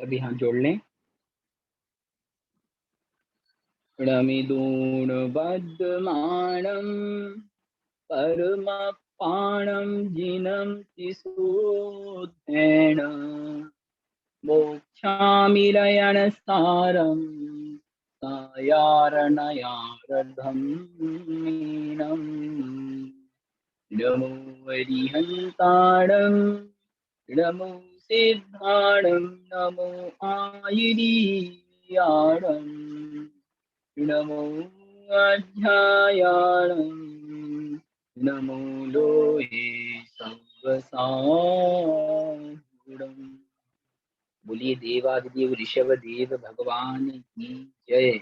अभी हाथ जोड़ लें। णमिदूणबद्धमाणं परमपाणं जिनं तिसूत्थेन मोक्षामिरयणसारं सायारणयारधं मीनं नमो वरिहन्ताणं नमो सिद्धाणं नमो आयुरीयाणं नमो अध्यायाणं नमो लोहे संवसारणम्। बोलिए देवादिदेव ऋषभ देव भगवान की जय।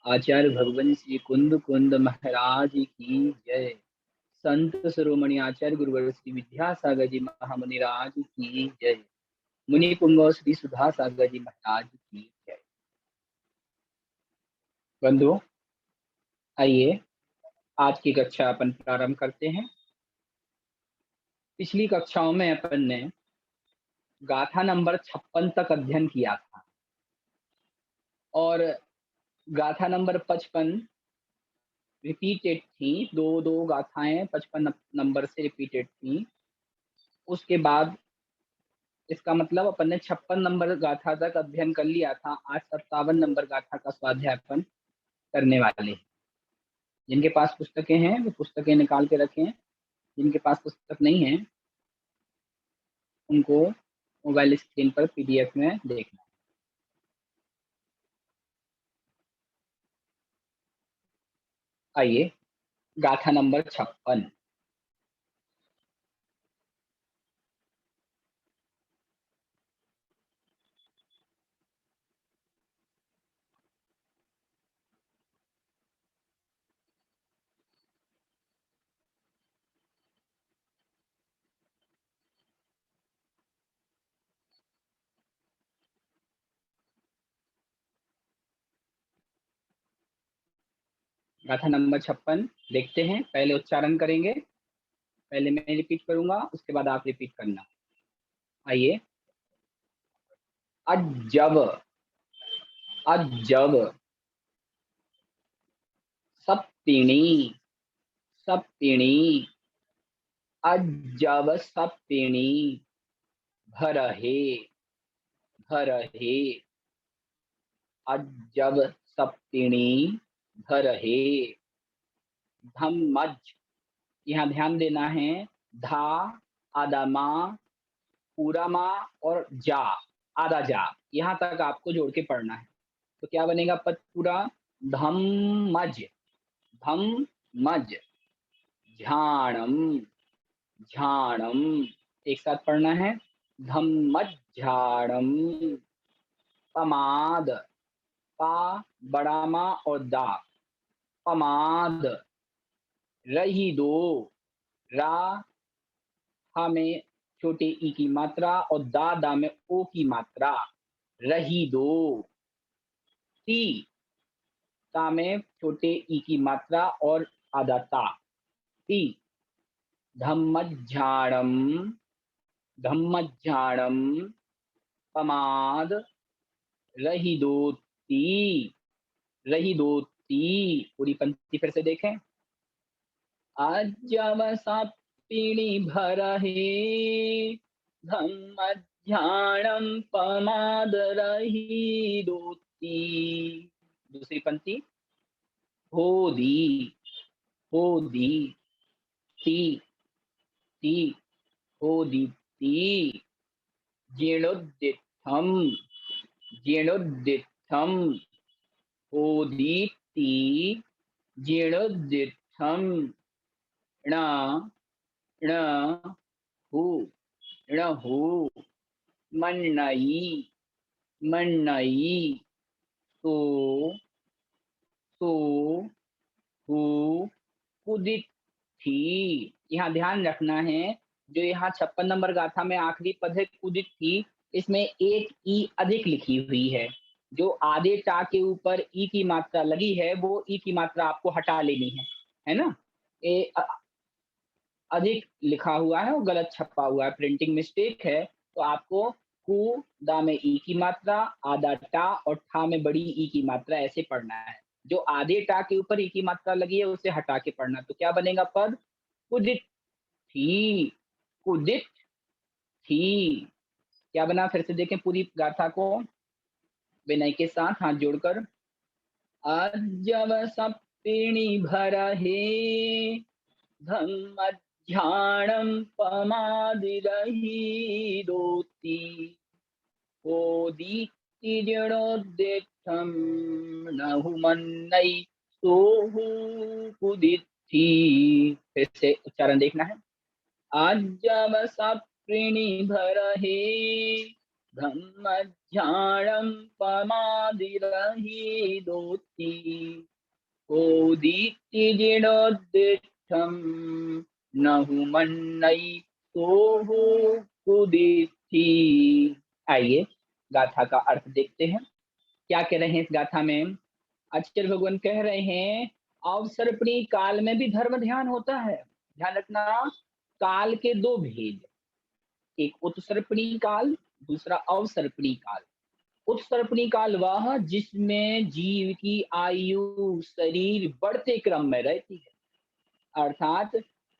आचार्य भगवान श्री कुंद कुंद महाराज की जय। संत शिरोमणि आचार्य गुरुवर श्री विद्यासागर जी महामुनिराज की जय। मुनि पुंगव श्री सुधा सागर जी महाराज की जय। बंधुओं, आइए आज की कक्षा अपन प्रारंभ करते हैं। पिछली कक्षाओं में अपन ने गाथा नंबर 56 तक अध्ययन किया था और गाथा नंबर 55 रिपीटेड थी। दो गाथाएं 55 नंबर से रिपीटेड थी। उसके बाद इसका मतलब अपन ने 56 नंबर गाथा तक अध्ययन कर लिया था। आज 57 नंबर गाथा का स्वाध्याय अपन करने वाले हैं। जिनके पास पुस्तकें हैं वो पुस्तकें निकाल के रखें। जिनके पास पुस्तक नहीं है उनको मोबाइल स्क्रीन पर पीडीएफ में देखना। आइए गाथा नंबर 56। गाथा नंबर 56 देखते हैं। पहले उच्चारण करेंगे। पहले मैं रिपीट करूंगा, उसके बाद आप रिपीट करना। आइए। अजब अजब सप्तिणी सप्तिणी अजब सप्तिणी भरहे भरहे अजब सप्तिणी भरहे। धम्मज, यहाँ ध्यान देना है। धा आधा माँ, पूरा माँ और जा आधा जा, यहाँ तक आपको जोड़ के पढ़ना है। तो क्या बनेगा पद पूरा? धम्मज धम्मज। झाणम झाणम, एक साथ पढ़ना है। धम्मझाणम। पमाद, पा बड़ा माँ और दा, पमाद। रही दो, रा हा में छोटे ई की मात्रा और दा में ओ की मात्रा। रही दो। ती, ता में छोटे ई की मात्रा और आधा ता। ती। धम्मझाणम धम्मझाणम पमाद रहिदोती रहिदोती। पूरी पंक्ति फिर से देखें। अजब सप्तिणी भरहे धम्मझाणम पमाद रहिदोती। दूसरी पंक्ति। होदी होदी ती ती होदीती। जीर्णोद्दिठम जीर्णोद्दिठम होदीति। जीर्णोद्दिठम। ण ण हु ण हु। मन्नयी मन्नयी। तो तो हु कुदित थी। यहाँ ध्यान रखना है, जो यहाँ 56 नंबर गाथा में आखिरी पद है कुदित थी, इसमें एक ई अधिक लिखी हुई है। जो आधे टा के ऊपर ई की मात्रा लगी है वो ई की मात्रा आपको हटा लेनी है ना। ए अधिक लिखा हुआ है वो गलत छपा हुआ है, प्रिंटिंग मिस्टेक है। तो आपको कु दा में ई की मात्रा, आधा टा और ठा में बड़ी ई की मात्रा, ऐसे पढ़ना है। जो आधे टा के ऊपर ई की मात्रा लगी है उसे हटा के पढ़ना। तो क्या बनेगा पद? कुदित थी, कुदित थी। क्या बना फिर से देखें पूरी गाथा को विनय के साथ हाथ जोड़कर। अजब सप्पिणी भरहे धम्मध्यानं पमादिरहि दोति ओदीप्ति जीर्णोद्देश्यं नहुमन्नै सोहु कुदिति। फिर से उच्चारण देखना है। अजब सप्रिणी भरहे धम्मध्यानं पमादिरहि दोति ओदीप्ति जीर्णोद्देश्यं नहुमन्नै सोहु कुदिति। आइए गाथा का अर्थ देखते हैं। क्या कह रहे हैं इस गाथा में? आचार्य भगवान कह रहे हैं अवसर्पणी काल में भी धर्म ध्यान होता है। ध्यान रखना, काल के दो भेद, एक उत्सर्पणी काल, दूसरा अवसर्पणी काल। उत्सर्पणी काल वह जिसमें जीव की आयु शरीर बढ़ते क्रम में रहती है, अर्थात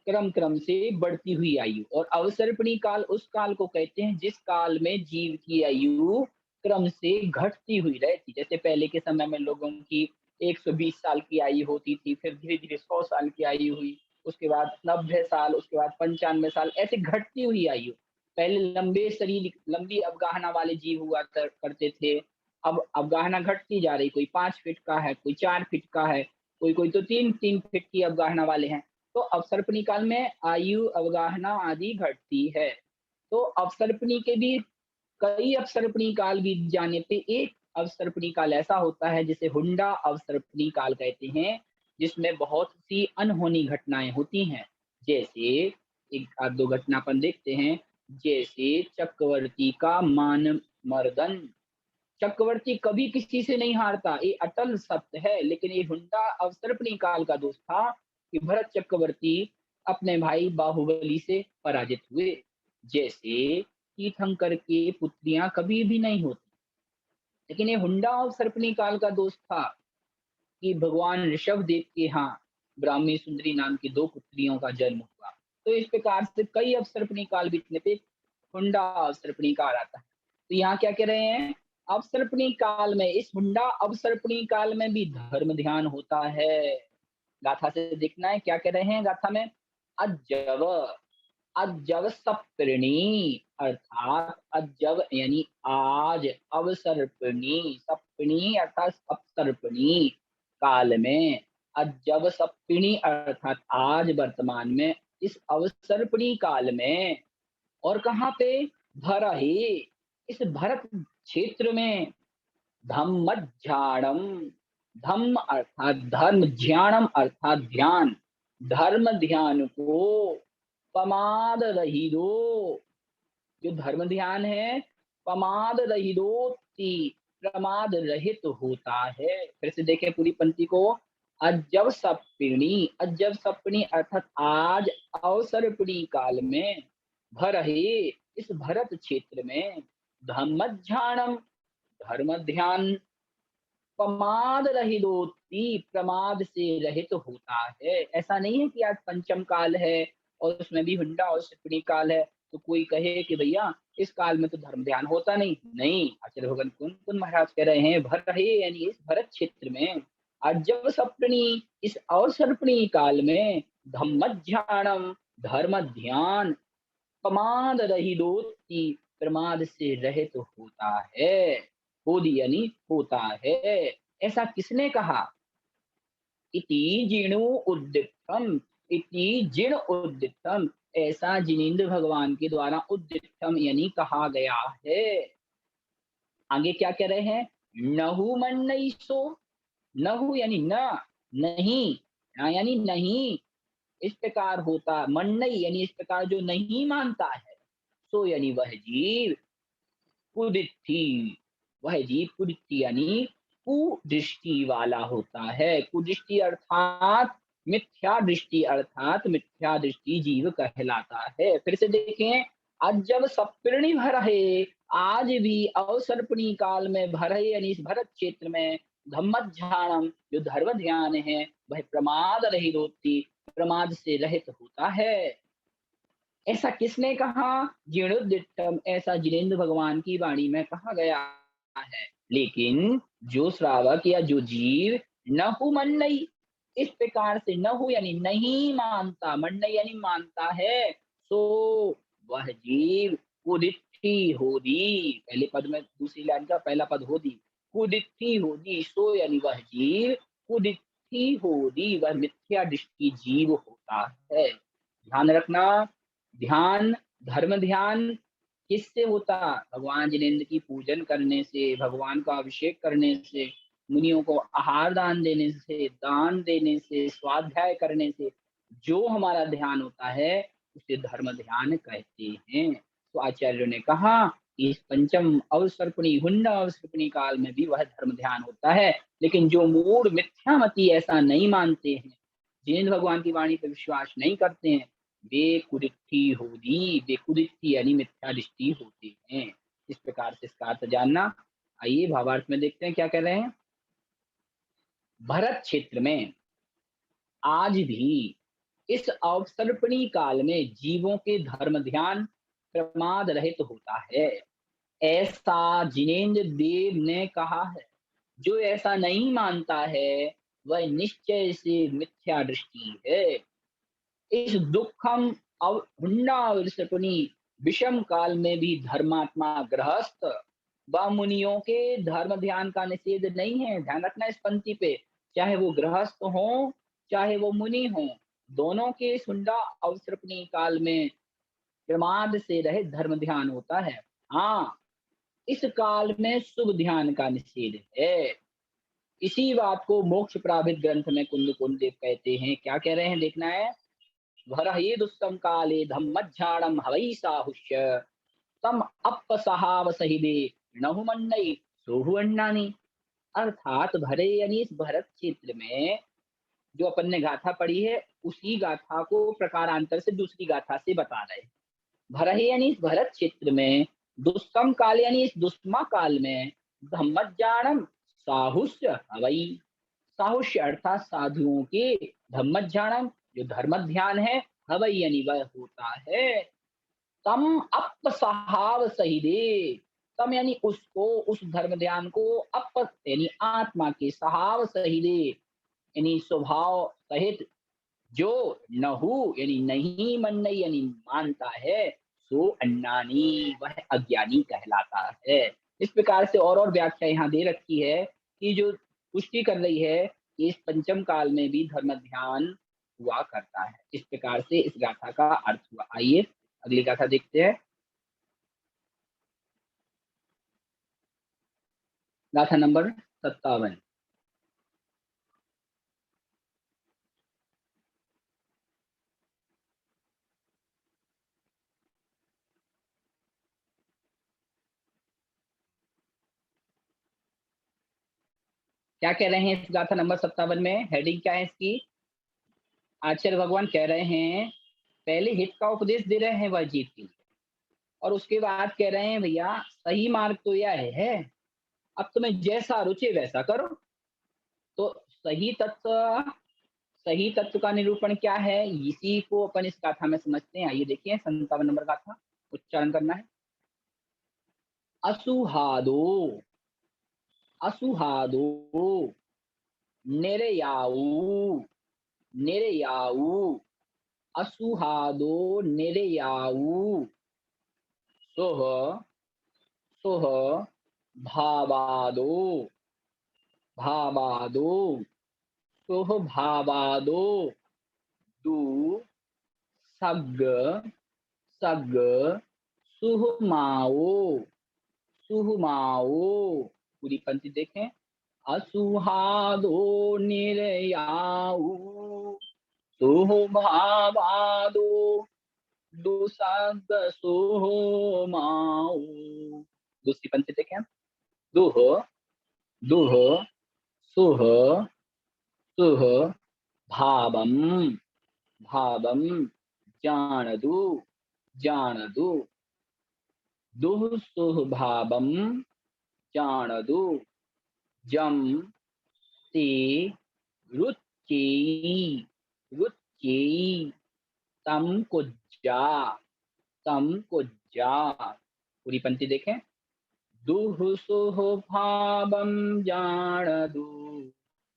क्रम क्रम से बढ़ती हुई आयु। और अवसर्पणी काल उस काल को कहते हैं जिस काल में जीव की आयु क्रम से घटती हुई रहती। जैसे पहले के समय में लोगों की 120 साल की आयु होती थी, फिर धीरे धीरे 100 साल की आयु हुई, उसके बाद 90 साल, उसके बाद 95 साल, ऐसे घटती हुई आयु। पहले लंबे शरीर, लंबी अवगाहना वाले जीव हुआ करते थे। अब अवगाहना घटती जा रही, कोई 5 फीट का है, कोई 4 फीट का है, कोई कोई तो 3-3 फीट की अवगाहना वाले हैं। तो अवसर्पणी काल में आयु अवगाहना आदि घटती है। तो अवसर्पणी के भी कई अवसर्पणी काल बीत जाने पे एक अवसर्पणी काल ऐसा होता है जिसे हुंडा अवसर्पणी काल कहते हैं, जिसमें बहुत सी अनहोनी घटनाएं होती हैं। जैसे एक आध दो घटना अपन देखते हैं। जैसे चक्रवर्ती का मान मर्दन। चक्रवर्ती कभी किसी से नहीं हारता, ये अटल सत्य है। लेकिन ये हुंडा अवसर्पणी काल का दोष था कि भरत चक्रवर्ती अपने भाई बाहुबली से पराजित हुए। जैसे तीर्थंकर की पुत्रियां कभी भी नहीं होती, लेकिन ये हुंडा अवसर्पणी काल का दोष था कि भगवान ऋषभ देव के यहाँ ब्राह्मी सुंदरी नाम की 2 पुत्रियों का जन्म हुआ। तो इस प्रकार से कई अवसर्पणी काल बीतने पे हुंडा अवसर्पणी काल आता है। तो यहाँ क्या कह रहे हैं? अवसर्पणी काल में, इस हुंडा अवसर्पणी काल में भी धर्म ध्यान होता है। गाथा से देखना है क्या कह रहे हैं गाथा में। अजव, अजव सप्तणी, अर्थात अजव यानी आज, अवसर्पणी, सप्तणी अर्थात अवसर्पणी काल में, अजब सप्तणी अर्थात आज वर्तमान में, इस अवसर्पणी काल में। और कहाँ पे? भरहे, इस भरत क्षेत्र में। धम्मध्यानम, धम्म अर्थात धर्म, ध्यानम अर्थात ध्यान, धर्म ध्यान को पमाद रहितो, जो धर्म ध्यान है पमाद रहितोति, प्रमाद रहित होता है। फिर से देखें पूरी पंक्ति को। अजब सप्पिणी, अजब सप्पिणी अर्थात आज अवसर्पणी काल में, भरहे इस भरत क्षेत्र में, धम्मध्यानम धर्म ध्यान, प्रमाद रहितोति प्रमाद से रहित होता है। ऐसा नहीं है कि आज पंचम काल है और उसमें भी हुंडा और शिपणी काल है तो कोई कहे कि भैया इस काल में तो धर्म ध्यान होता नहीं। नहीं, आचार्य भगवान कुन कुन महाराज कह रहे हैं भर रहे यानी इस भरत क्षेत्र में, अजब सप्तणी इस अवसर्पणी काल में, धम्मध्यानम धर्म ध्यान, प्रमाद रहितोति प्रमाद से रहित होता है। होदी यानी होता है। ऐसा किसने कहा? इति जिणु उद्दिष्टम, इति जिण उद्दिष्टम, ऐसा जिनेन्द्र भगवान के द्वारा उद्दिष्टम यानी कहा गया है। आगे क्या कह रहे हैं? नहु मन्नई सो, नहु यानी न, नहीं, ना यानी नहीं, इस प्रकार होता, मन्नई यानी इस प्रकार जो नहीं मानता है, सो यानी वह जीव, कुदिति, वह जीव कुदिति यानी कुदृष्टि वाला होता है। कुदृष्टि अर्थात मिथ्या दृष्टि, अर्थात मिथ्या दृष्टि जीव कहलाता है। फिर से देखें, अजब सप्तणी भर है, आज भी अवसर्पणी काल में भरे यानी इस भरत क्षेत्र में धम्मध्यानम जो धर्म ध्यान है वह प्रमाद रहित होती, प्रमाद से रहित होता है। ऐसा किसने कहा? जीर्णोद्दिष्टम, ऐसा जिनेन्द्र भगवान की वाणी में कहा गया है। लेकिन जो श्रावक या जो जीव न हु मन नहीं, इस प्रकार से न हो यानी नहीं मानता, मन नहीं यानी मानता है, सो वह जीव कुदिठि होदी। पहले पद में दूसरी लाइन का पहला पद होदी, कुदिठि होदी, सो यानी वह जीव कुदिठि होदी, वह मिथ्या दृष्टि जीव होता है। ध्यान रखना, ध्यान, धर्म ध्यान किससे होता? भगवान जिनेन्द्र की पूजन करने से, भगवान का अभिषेक करने से, मुनियों को आहार दान देने से, दान देने से, स्वाध्याय करने से जो हमारा ध्यान होता है उसे धर्म ध्यान कहते हैं। तो आचार्यों ने कहा कि इस पंचम अवसर्पणी हुंडा अवसर्पणी काल में भी वह धर्म ध्यान होता है। लेकिन जो मूढ़ मिथ्यामती ऐसा नहीं मानते हैं, जिनेन्द्र भगवान की वाणी पर विश्वास नहीं करते हैं, वे कुदिठि होदी, वे कुदिठि यानी मिथ्या दृष्टि होते हैं। इस प्रकार से इसका अर्थ जानना। आइए भावार्थ में देखते हैं क्या कह रहे हैं। भरत क्षेत्र में आज भी इस अवसर्पणी काल में जीवों के धर्म ध्यान प्रमाद रहित होता है, ऐसा जिनेन्द्र देव ने कहा है। जो ऐसा नहीं मानता है वह निश्चय से मिथ्या दृष्टि है। इस दुखम हुंडावसर्पणी विषम काल में भी धर्मात्मा गृहस्थ व मुनियों के धर्म ध्यान का निषेध नहीं है। ध्यान रखना इस पंक्ति पे, चाहे वो गृहस्थ हो चाहे वो मुनि हो, दोनों के हुंडा अवसर्पणी काल में प्रमाद से रहित धर्म ध्यान होता है। हाँ, इस काल में शुभ ध्यान का निषेध है। इसी बात को मोक्ष प्राभित ग्रंथ में कुंद कुंदेव कहते हैं। क्या कह रहे हैं देखना है। वरहि दुष्टम काले धम्मज्झाणम हवै साहुष्य तम अपसहावसहिदे नहु मन्नई सोहु अन्नानी। अर्थात भरे यानी इस भरत क्षेत्र में जो अपन ने गाथा पढ़ी है उसी गाथा को प्रकारांतर से दूसरी गाथा से बता रहे हैं। भरहि यानी इस भरत क्षेत्र में, दुष्कम काल यानी इस दुष्मा काल में, धम्मज्ञानम साहुष्य हवई, साहुष्य अर्थात साधुओं के, धम्मज्ञानम जो धर्म ध्यान है, हवई यानी वह होता है। तम अपसहाव सहिदे, तम यानी उसको, उस धर्म ध्यान को, अप यानी आत्मा के, सहाव सहिदे यानी स्वभाव सहित, जो नहु यानी नहीं, मन नहीं यानी मानता है, सो अन्नानी वह अज्ञानी कहलाता है। इस प्रकार से और व्याख्या यहाँ दे रखी है कि जो पुष्टि कर रही है कि इस पंचम काल में भी धर्म ध्यान हुआ करता है। इस प्रकार से इस गाथा का अर्थ हुआ। आइए अगली गाथा देखते हैं। गाथा नंबर 57। क्या कह रहे हैं इस गाथा नंबर 57 में? हेडिंग क्या है इसकी? आचार्य भगवान कह रहे हैं, पहले हित का उपदेश दे रहे हैं वह जीव के लिए, और उसके बाद कह रहे हैं भैया सही मार्ग तो यह है, अब तुम्हें जैसा रुचे वैसा करो। तो सही तत्व का निरूपण क्या है, इसी को अपन इस गाथा में समझते हैं। आइए देखिए 57 नंबर गाथा, उच्चारण करना है। असुहादो, असुहादो निर्याऊ, निर्याऊ, असुहादो निर्याऊ, सोह, सोह भावादो, भावादो, सोह भावादो, दु सग, सग सुहमाओ, सुहमाओ। पूरी पंक्ति देखें। असुहादो निर्याऊ, सुहभावादो, दुसग सुहमाओ। दूसरी पंक्ति देखें। दुह, दुह, सुह, सुह भावम, भावम जानदु, जानदु। दुःसुभावं जानातु जम ते रुच्यै रुच्यै तम कुज्जा तम कुज्जा। पूरी पंक्ति देखें। दुःसुभावं जानातु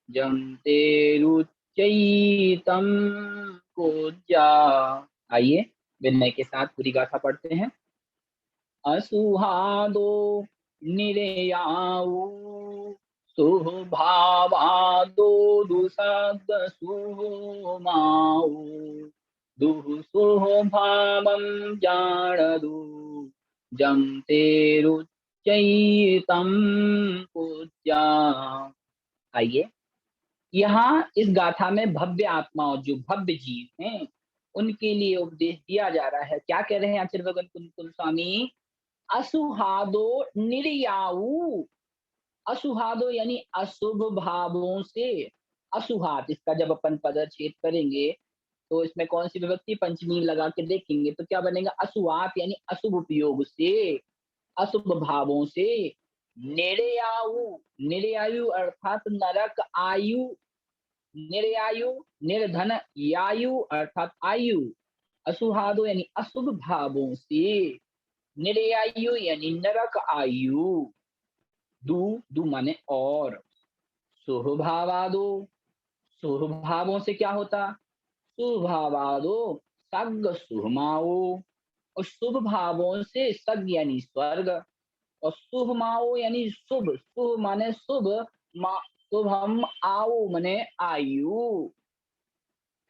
जम ते रुच्यै तम कुज्जा। आइए विनय के साथ पूरी गाथा पढ़ते हैं। असुहादो निरयाऊ सुभावादो दुसद सुमाऊ दुःसुभावं जानातु जम ते रुच्यैतं पूज्या। आइए, यहाँ इस गाथा में भव्य आत्माओं, जो भव्य जीव हैं, उनके लिए उपदेश दिया जा रहा है। क्या कह रहे हैं आचार्य भगवान कुंत स्वामी? असुहादो निर्याऊ। असुहादो यानी अशुभ भावों से। असुहात, इसका जब अपन पदच्छेद करेंगे तो इसमें कौन सी विभक्ति पंचमी लगा के देखेंगे तो क्या बनेगा? असुआत यानी अशुभ उपयोग से, अशुभ भावों से। निर्यायु, निर्यायु अर्थात नरक आयु। निर्यायु, निर्धन यायु अर्थात आयु। असुहादो यानी अशुभ भावों से। निर्यायु यानी नरक आयु। दु, दु माने और। सुभावादो, सुभावों से क्या होता? सुभावादो सग सुहमाओ। और शुभ भावों से सग यानी स्वर्ग। और शुभमाओ यानी शुभ, शुभ माने शुभ, शुभम आओ माने आयु।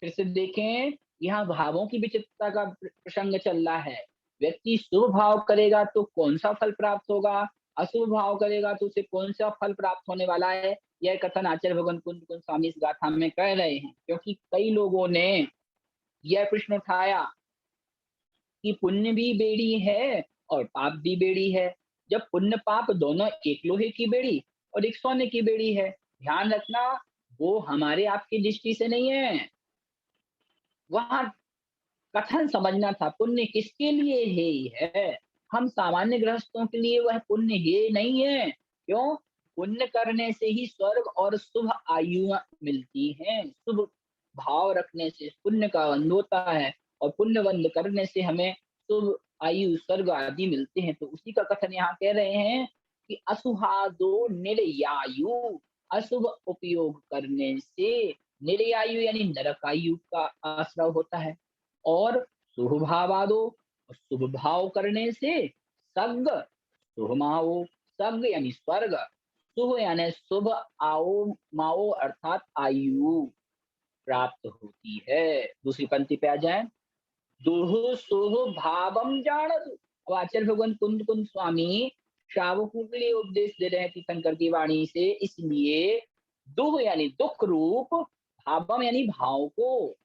फिर से देखें, यहाँ भावों की विचित्रता का प्रसंग चल रहा है। व्यक्ति शुभ भाव करेगा तो कौन सा फल प्राप्त होगा, अशुभ भाव करेगा तो उसे कौन सा फल प्राप्त होने वाला है, यह कथन आचार्य भगवान कुंत स्वामी इस गाथा में कह रहे हैं। क्योंकि कई लोगों ने यह प्रश्न उठाया कि पुण्य भी बेड़ी है और पाप भी बेड़ी है। जब पुण्य पाप दोनों एक लोहे की बेड़ी और एक सोने की बेड़ी है, ध्यान रखना, वो हमारे आपकी दृष्टि से नहीं है। वहां कथन समझना था, पुण्य किसके लिए है। हम सामान्य गृहस्थों के लिए वह पुण्य है नहीं है। क्यों? पुण्य करने से ही स्वर्ग और शुभ आयु मिलती हैं। शुभ भाव रखने से पुण्य का बंध होता है और पुण्य बंध करने से हमें शुभ आयु स्वर्ग आदि मिलते हैं। तो उसी का कथन यहाँ कह रहे हैं कि असुहादो निर्यायु, अशुभ उपयोग करने से निर्यायु यानी नरकायु का आश्रय होता है। और शुभ भावादो, शुभ भाव करने से सग शुभमाओ, सग यानी स्वर्ग, शुभ यानी शुभ, आओ माओ अर्थात आयु प्राप्त होती है। दूसरी पंक्ति पे आ जाए। दुह शुभ भावम जानतु। अब आचार्य भगवान कुंद कुंद स्वामी श्रावकों के लिए उपदेश दे रहे हैं तीर्थंकर की वाणी से। इसलिए दुह यानी दुख रूप, भावम यानी भाव को,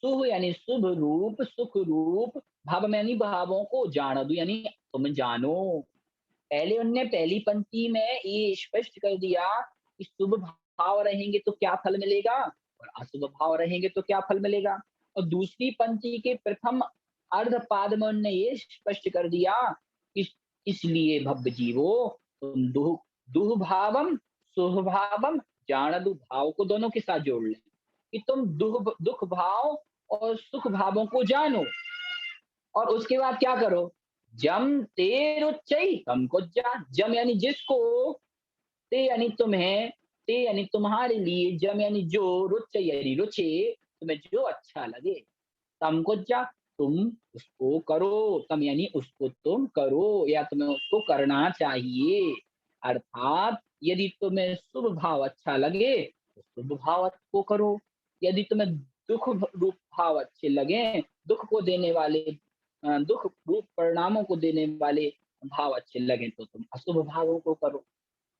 शुभ यानी शुभ रूप, सुख रूप, भाव यानी भावों को, जानदु यानी तुम जानो। पहले उनने पहली पंक्ति में ये स्पष्ट कर दिया कि शुभ भाव रहेंगे तो क्या फल मिलेगा और अशुभ भाव रहेंगे तो क्या फल मिलेगा। और दूसरी पंक्ति के प्रथम अर्ध पाद में उनने ये स्पष्ट कर दिया कि इसलिए भव्य जीवो तुम दुह दुह भावम शुभ भावम जानदु, भाव को दोनों के साथ जोड़ लें कि तुम दुख भाव और सुख भावों को जानो। और उसके बाद क्या करो? जम ते रुचई हमको जा। जम यानी जिसको, ते यानी तुम्हें, ते यानी तुम्हारे लिए, जम यानी जो, रुच यानी रुचि, तुम्हें जो अच्छा लगे, तमको जा तुम उसको करो। तम यानी उसको तुम करो या तुम्हें उसको करना चाहिए। अर्थात यदि तुम्हें शुभ भाव अच्छा लगे तो शुभ भाव को करो। यदि तुम्हें दुख रूप भाव अच्छे लगे, दुख को देने वाले, दुख रूप परिणामों को देने वाले भाव अच्छे लगे तो तुम अशुभ भावों को करो।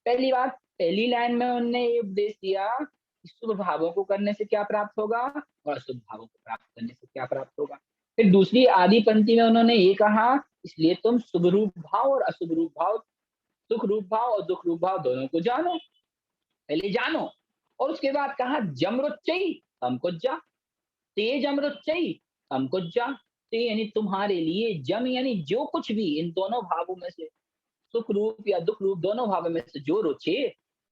पहली बात, पहली लाइन में उन्होंने ये उपदेश दिया कि शुभ भावों को करने से क्या प्राप्त होगा और अशुभ भावों को प्राप्त करने से क्या प्राप्त होगा। फिर दूसरी आदि पंक्ति में उन्होंने ये कहा, इसलिए तुम शुभ रूप भाव और अशुभ रूप भाव, सुख रूप भाव और दुख रूप भाव दोनों को जानो, पहले जानो। और उसके बाद कहा जमरुच्चई हमको जा, तेज अमरुच्चई हमको जा। ते यानी तुम्हारे लिए, जम यानी जो कुछ भी इन दोनों भावों में से, सुख रूप या दुख रूप दोनों भावों में से जो रुचे,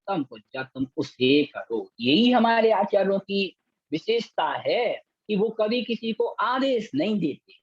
तम पूजा तुम उसे करो। यही हमारे आचार्यों की विशेषता है कि वो कभी किसी को आदेश नहीं देते,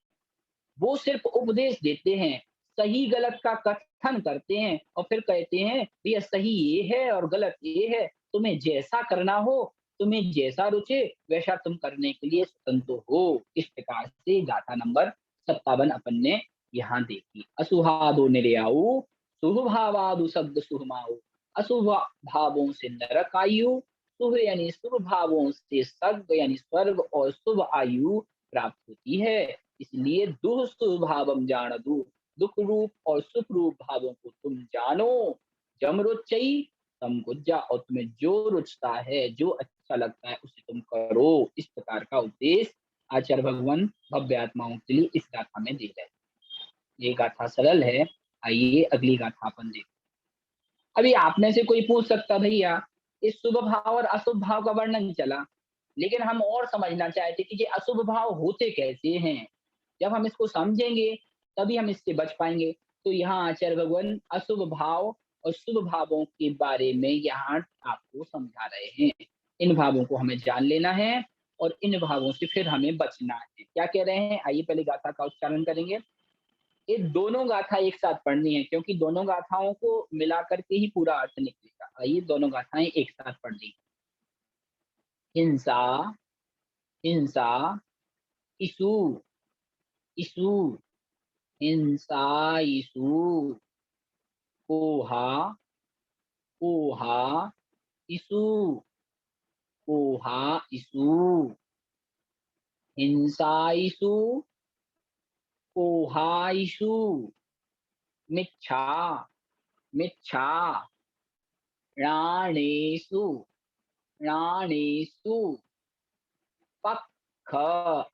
वो सिर्फ उपदेश देते हैं, सही गलत का कथन करते हैं और फिर कहते हैं भैया सही ये है और गलत ये है, तुम्हें जैसा करना हो, तुम्हें जैसा रुचे वैसा तुम करने के लिए स्वतंत्र हो। इस प्रकार से गाथा नंबर 57 अपन ने यहाँ देखी। असुहादो निर्याऊ, शुभ भावादु शब्द सुहमाऊ, अशुभ भावों से नरक आयु, शुभ यानी शुभ भावों से स्वर्ग यानी स्वर्ग और शुभ आयु प्राप्त होती है। इसलिए दुह सुख भावम जान दू, दुख रूप और सुख रूप भावों को तुम जानो। जम रुचई तम गुज्जा, और तुम्हें जो रुचता है, जो अच्छा लगता है उसे तुम करो। इस प्रकार का उपदेश आचार्य भगवान भव्य आत्माओं के लिए इस गाथा में दे रहे हैं। ये गाथा सरल है। आइए अगली गाथा अपन देखते। अभी आप में से कोई पूछ सकता भैया, इस शुभ भाव और अशुभ भाव का वर्णन चला, लेकिन हम और समझना चाहते कि ये अशुभ भाव होते कैसे हैं। जब हम इसको समझेंगे तभी हम इससे बच पाएंगे। तो यहाँ आचार्य भगवान अशुभ भाव और शुभ भावों के बारे में यहाँ आपको समझा रहे हैं। इन भावों को हमें जान लेना है और इन भावों से फिर हमें बचना है। क्या कह रहे हैं, आइए पहले गाथा का उच्चारण करेंगे। ये दोनों गाथा एक साथ पढ़नी है क्योंकि दोनों गाथाओं को मिला करके ही पूरा अर्थ निकलेगा। आइए दोनों गाथाएं एक साथ पढ़नी। हिंसा, हिंसा, इशु, इशु, हिंसा, इशु, कोहा, कोहा, इशु, कोहा, इशु, हिंसा, इशु, कोहा, इशु, मिच्छा, मिच्छा, राणेषु, राणेषु, पक्ष,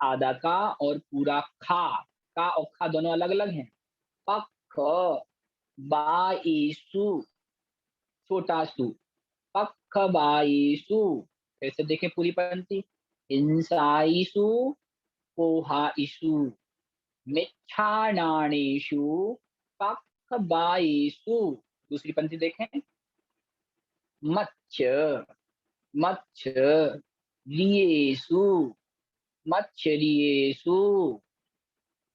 आधा का और पूरा खा, का और खा दोनों अलग अलग हैं। पक्ष, बाईसु, छोटा सु, पक्ष बाईसु। फिर से देखें पूरी पंक्ति। हिंसाईसु, कोहाइसु, मिच्छाणाणेषु, पक्ष बाईसु। दूसरी पंक्ति देखें। मच्छ, मच्छ, लियेषु, मच्छरियेषु,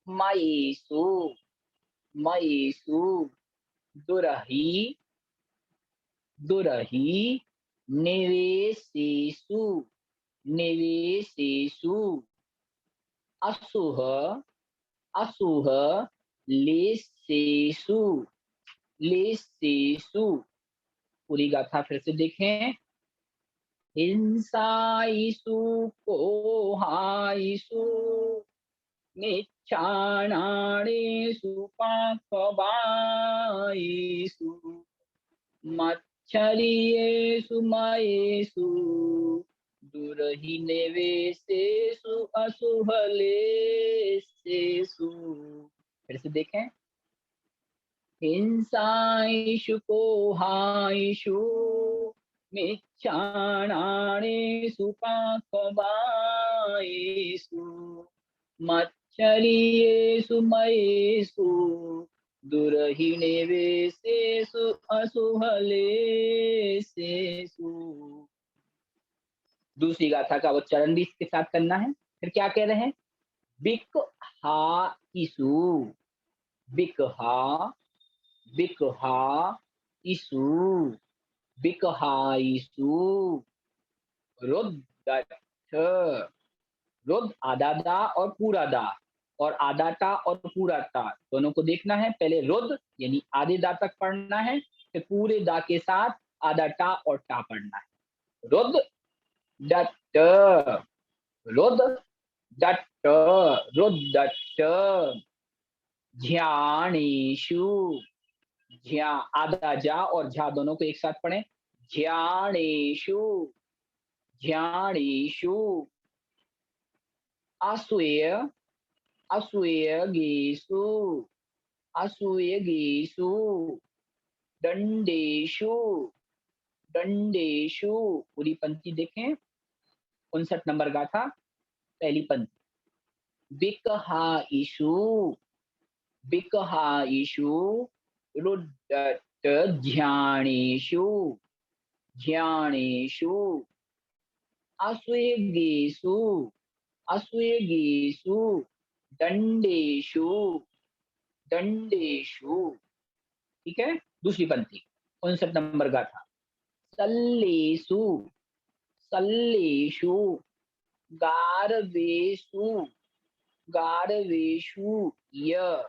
मयेषु, मयेषु, दुरहि, दुरहि, निवेशेषु, निवेशेषु, असुह, असुह, लेशेषु, लेशेषु। पूरी गाथा फिर से देखें। हिंसाइषु, कोहाइषु, मिच्छाणाणेषु, पापबायेषु, मच्छरियेषु, मयेषु, दुरहि निवेशेषु, अशुभलेशेषु। फिर से देखें। हिंसाइषु, कोहाइषु, मिच्छाणाणेषु, पापबायेषु, मच्छरियेषु, मयेषु, दुरहि निवेशेषु, अशुभलेशेषु। दूसरी गाथा का उच्चारण भी इसके साथ करना है। फिर क्या कह रहे हैं। बिकहा इशु, बिकहा, बिकहा इशु, बिकहाइसु, रुद्दच्छ, रुद्र आधा दा और पूरा दा, और आधा टा और पूरा टा दोनों को देखना है। पहले रुद्र यानी आधे दा तक पढ़ना है, फिर पूरे दा के साथ आधा टा और टा पढ़ना है। रुद्र दट्ट, रुद्र दट्ट, रुद्दट्ट, ध्यानेषु, झ्या आधा जा और झा दोनों को एक साथ पढ़ें। ध्यानेषु, ध्यानेषु, असूय, असूयगेषु, असूयगेषु, दंडेषु, दंडेषु। पूरी पंक्ति देखें। 59 नंबर गाथा, पहली पंक्ति। बिकहाइषु, बिकहाइषु, रुदत ध्यानेषु, ध्यानेषु, अश्वेगेषु, अश्वेगेषु, दंडेषु, दंडेषु। ठीक है, दूसरी पंक्ति 59 नंबर गाथा। सल्लेषु, सल्लेषु, गारवेषु, गारवेषु, य,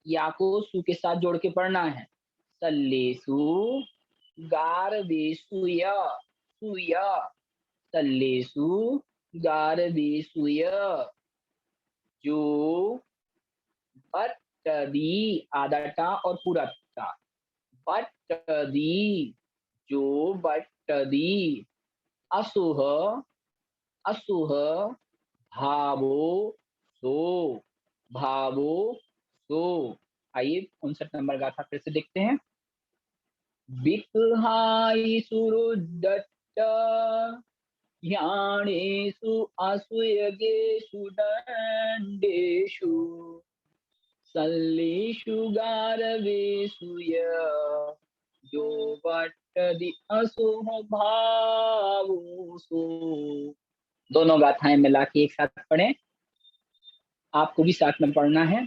या को सु के साथ जोड़ के पढ़ना है। सल्लेषु गारवेषु य, सुय, सल्लेषु गारवेषु य, जो बट्टदी, आधा टा और पूरा टा, बट्टदी, जो बट्टदी, असुह, असुह, भावो सो, भावो सो। आइए 59 नंबर गाथा फिर से देखते हैं। विकहाई सुरुदत्त ध्यानेषु असूयगेषु दण्डेषु, सल्लेषु गारवेषु य, जो बट्टदि असुह भावुषु। दोनों गाथाएं मिला के एक साथ पढ़ें, आपको भी साथ में पढ़ना है।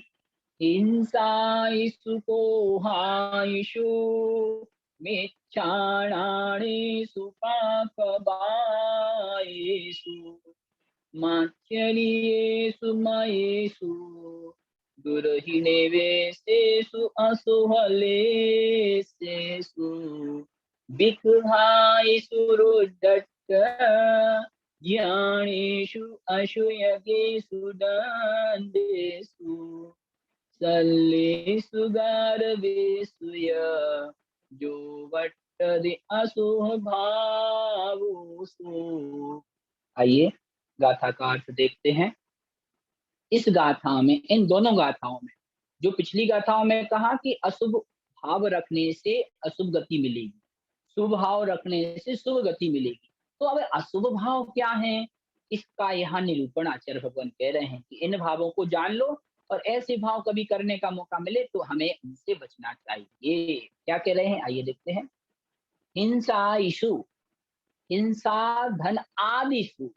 हिंसाइषु कोहाइषु मिच्छाणानेषु पापबायेषु, माच्चर्येषु मयेषु, दुर्हिनिवेशेषु असुहलेशेषु, विकहाइषु रुदत्त ज्ञानेषु असूयगेषु दण्डेषु, सल्लेषु गारवेषु य, जो बट्टदि असुह भावुषु। आइए गाथा का अर्थ देखते हैं। इस गाथा में, इन दोनों गाथाओं में, जो पिछली गाथाओं में कहा कि अशुभ भाव रखने से अशुभ गति मिलेगी, शुभ भाव रखने से शुभ गति मिलेगी, तो अब अशुभ भाव क्या है, इसका यहाँ निरूपण आचार्य भगवान कह रहे हैं कि इन भावों को जान लो और ऐसे भाव कभी करने का मौका मिले तो हमें इनसे बचना चाहिए। क्या कह रहे हैं, आइए देखते हैं। हिंसा इशु, हिंसा धन आदिषु,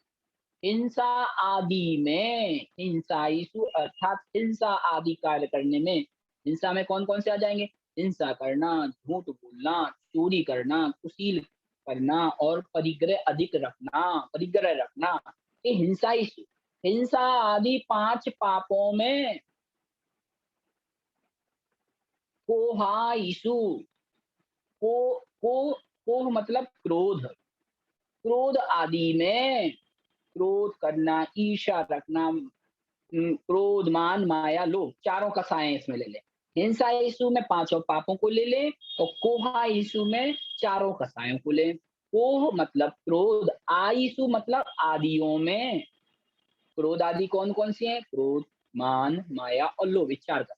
हिंसा आदि में, हिंसा इशु अर्थात हिंसा आदि कार्य करने में, हिंसा में कौन कौन से आ जाएंगे, हिंसा करना, झूठ बोलना, चोरी करना, कुशील करना और परिग्रह अधिक रखना, परिग्रह रखना, ये हिंसा इशु। हिंसा आदि 5 पापों में कोहा इशु, को कोह मतलब क्रोध, क्रोध आदि में, क्रोध करना, ईर्ष्या रखना, क्रोध, मान, माया, लोभ, चारों का साय इसमें ले ले। हिंसा इशु में 5 पापों को ले ले और कोहा इशु में चारों कसायों को ले। कोह मतलब क्रोध, आइसु मतलब आदियों में, क्रोध आदि कौन कौन सी हैं, क्रोध, मान, माया और लोभ, 4 का।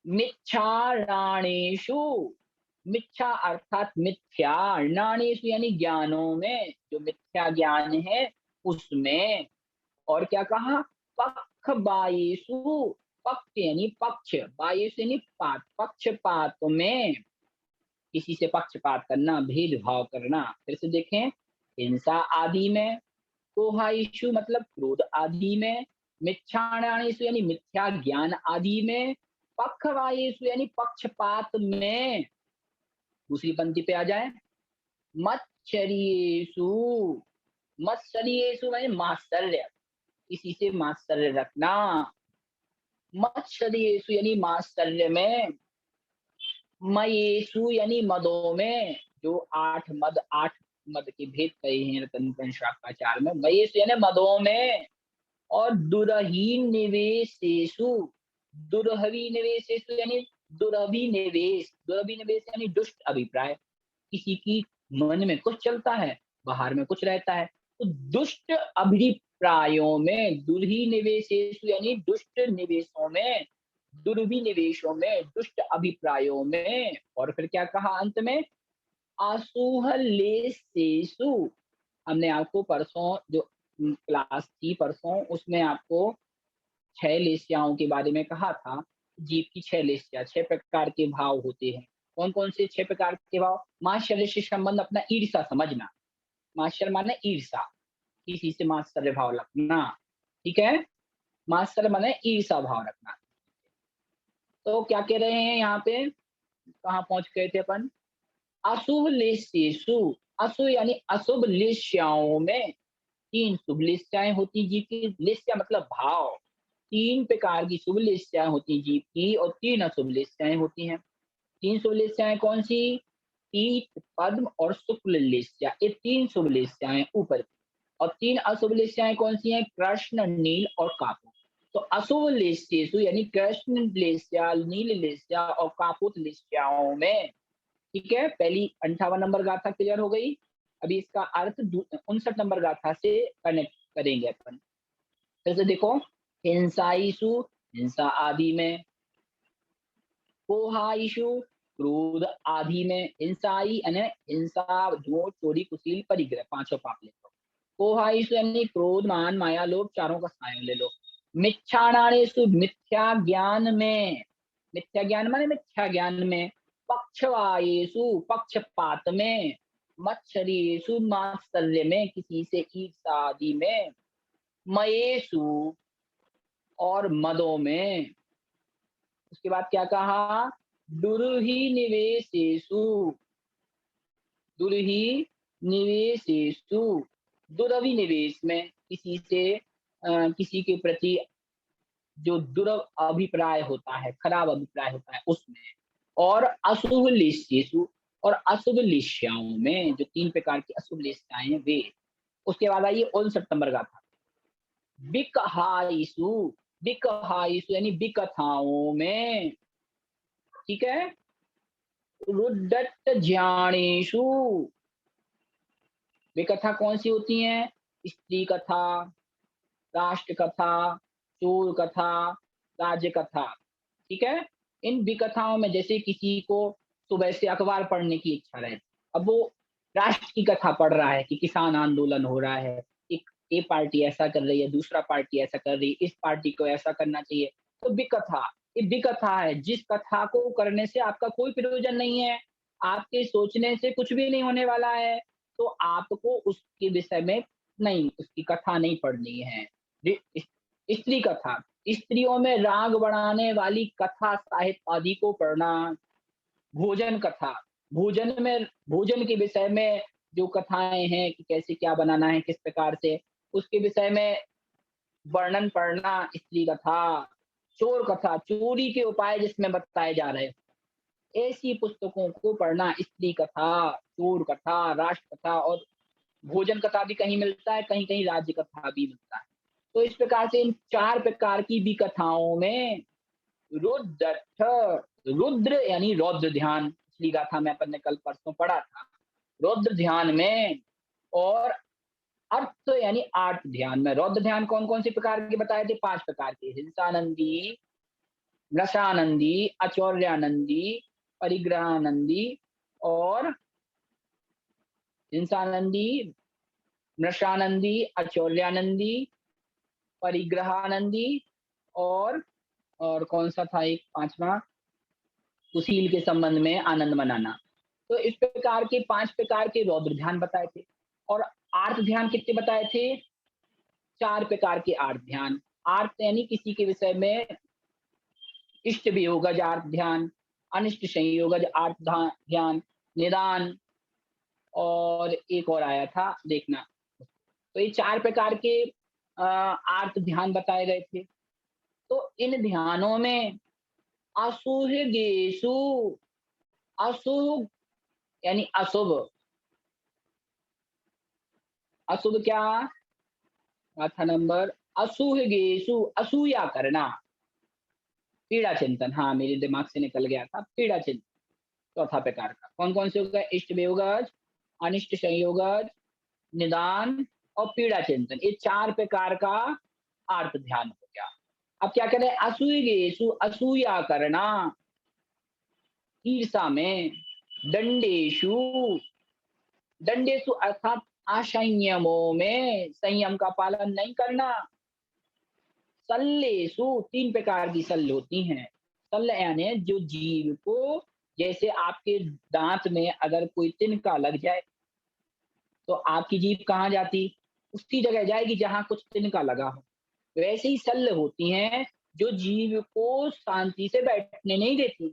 मिच्छाणानेषु, मिच्छा अर्थात मिथ्या, नानेषु यानी ज्ञानों में, जो मिथ्या ज्ञान है उसमें। और क्या कहा, पक्ष बायेषु, पक्ष यानी पक्ष, बायेषु यानी पात, पक्षपात में, किसी से पक्षपात करना, भेदभाव करना। फिर से देखें, हिंसा आदि में, कोहाइषु मतलब क्रोध आदि में, मिच्छाणानेषु यानी मिथ्या ज्ञान आदि में, पक्षवायेषु यानी पक्षपात में। दूसरी पंक्ति पे आ जाए। मत्सर्येषु, मत्सर्येषु यानी मात्सर्य, किसी से मात्सर्य रखना, मत्सर्येषु यानी मात्सर्य में, मयेषु यानी मदों में, जो 8 मद, 8 मद के भेद कहे हैं रतन शास्त्राचार में, मयेषु यानी मदों में। और दुरहीन निवेशेषु, दुरहवी निवेशेषु यानी दुरभिनिवेश, दुरभिनिवेश यानी दुष्ट अभिप्राय, किसी की मन में कुछ चलता है, बाहर में कुछ रहता है, तो दुष्ट अभिप्रायों में, दुर्हिनिवेशेषु यानी दुष्ट निवेशों में, दुर्भिनिवेशों में, दुष्ट अभिप्रायों में। और फिर क्या कहा अंत में, आसुहलेशेषु, हमने आपको परसों जो क्लास थी परसों, उसमें आपको 6 लेस्याओं के बारे में कहा था। जीव की 6 लेस्या, 6 प्रकार के भाव होते हैं। कौन-कौन से 6 प्रकार के भाव? मात्सर्य से संबंध अपना ईर्षा समझना। मात्सर्य माने ईर्षा, किसी से मात्सर्य भाव रखना, ठीक है? मात्सर्य माने ईर्षा भाव रखना। तो क्या कह रहे हैं यहाँ पे? कहाँ पहुँच गए थे अपन? अशुभ लेस्येषु, अशुभ यानी अशुभ लेस्याओं में 3 शुभ लेस्याएँ होती जीव की। लेस्या मतलब भाव। 3 प्रकार की शुभ लेस्याएँ होती जीव की और 3 अशुभ लेस्याएँ होती हैं। 3 शुभ लेस्याएँ कौन-सी? पीत, पद्म और शुक्ल लेस्या, ये 3 शुभ लेस्याएँ ऊपर की। और 3 अशुभ लेस्याएँ कौन-सी हैं? कृष्ण, नील और कापुर। तो अशुभ लेस्येषु यानी कृष्ण लेस्या, नील लेस्या और कापुर लेस्याओं में, ठीक है? पहली 58 नंबर गाथा क्लियर हो गई। अभी इसका अर्थ 59 नंबर गाथा से कनेक्ट करेंगे अपन। फिर से देखो, हिंसाइषु, हिंसा आदि में, कोहाइषु, क्रोध आदि में, हिंसाई यानी हिंसा, झूठ, चोरी, कुशील, परिग्रह, पांचों पाप ले लो। कोहाइषु यानी क्रोध, मान, माया, लोभ, चारों का साय ले लो। मिच्छाणानेषु मिथ्या ज्ञान में, मिथ्या ज्ञान माने मिथ्या ज्ञान में, पक्षवायेषु पक्षपात में, मत्सर्येषु मात्सर्य में, किसी से ईर्षा आदि में, मयेषु और मदों में। उसके बाद क्या कहा? दुर्हि निवेशेषु, दुर्हि निवेशेषु, दुरभिनिवेश में, किसी से किसी के प्रति जो दुरभिप्राय होता है, खराब अभिप्राय होता है उसमें। और अशुभ लेस्येषु, और अशुभ लेस्याओं में, जो 3 प्रकार की अशुभ लेस्याएँ हैं वे। उसके बाद आइए 59 नंबर गाथा। विकहाइषु, विकहाइषु यानी विकथाओं में, ठीक है? रुद्धत ज्ञानेषु, विकथा कौन-सी होती हैं? स्त्री कथा, राष्ट्र कथा, चोर कथा, राज्य कथा, ठीक है? इन विकथाओं में जैसे किसी को सुबह से अखबार पढ़ने की इच्छा रहे, अब वो राष्ट्र की कथा पढ़ रहा है कि किसान आंदोलन हो रहा है, एक ये पार्टी ऐसा कर रही है, दूसरा पार्टी ऐसा कर रही है, इस पार्टी को ऐसा करना चाहिए। तो विकथा, ये विकथा है, जिस कथा को करने से आपका कोई प्रयोजन नहीं है, आपके सोचने से कुछ भी नहीं होने वाला है, तो आपको उसके विषय में नहीं, उसकी कथा नहीं पढ़नी है। स्त्री कथा, स्त्रियों में राग बढ़ाने वाली कथा साहित्य आदि को पढ़ना। भोजन कथा, भोजन में, भोजन के विषय में जो कथाएं हैं कि कैसे क्या बनाना है, किस प्रकार से, उसके विषय में वर्णन पढ़ना, स्त्री कथा। चोर कथा, चोरी के उपाय जिसमें बताए जा रहे हैं, ऐसी पुस्तकों को पढ़ना। स्त्री कथा, चोर कथा, राष्ट्र कथा और भोजन कथा भी कहीं मिलता है, कहीं कहीं राज्य कथा भी मिलता है। तो इस प्रकार से इन 4 प्रकार की भी कथाओं में रुद्रथ, रुद्र यानी रौद्र ध्यान, पिछली गाथा में अपन ने कल परसों पढ़ा था। रौद्र ध्यान में, और अर्थ यानी आर्त ध्यान में। रौद्र ध्यान कौन-कौन से प्रकार के बताए थे? 5 प्रकार के, हिंसानंदी, रसानंदी, अचौर्यानंदी, परिग्रहानंदी और हिंसानंदी, मृषानंदी, अचौर्यानंदी, परिग्रहानंदी और कौन सा था एक पांचवा? कुशील के संबंध में आनंद मनाना। तो इस प्रकार के 5 प्रकार के रौद्र ध्यान बताए थे। और आर्त ध्यान कितने बताए थे? 4 प्रकार के आर्त ध्यान। आर्त यानी किसी के विषय में इष्ट वियोगज आर्त ध्यान, अनिष्ट संयोगज आर्त ध्यान, निदान और एक और आया था देखना। तो ये 4 प्रकार के आर्त ध्यान बताए गए थे। तो इन ध्यानों में असुहृदेषु, अशुभ यानी अशुभ, अशुभ क्या? गाथा नंबर, असुहृदेषु असूया करना, पीड़ा चिंतन, हाँ मेरे दिमाग से निकल गया था, पीड़ा चिंतन चौथा प्रकार का। कौन-कौन से हो गए? इष्ट वियोगज, अनिष्ट संयोगज, निदान और पीड़ा चिंतन, ये 4 प्रकार का आर्त ध्यान हो गया। अब क्या करें? असूयेषु असूया करना, ईर्षा में, दंडेषु, दंडेषु अर्थात असंयमों में, संयम का पालन नहीं करना, सल्लेसु 3 प्रकार की सल होती हैं। सल यानी जो जीव को, जैसे आपके दांत में अगर कोई तिनका लग जाए, तो आपकी जीभ कहाँ जाती? उसी जगह जाएगी जहाँ कुछ तिनका लगा हो। वैसे ही सल्ल होती हैं जो जीव को शांति से बैठने नहीं देती।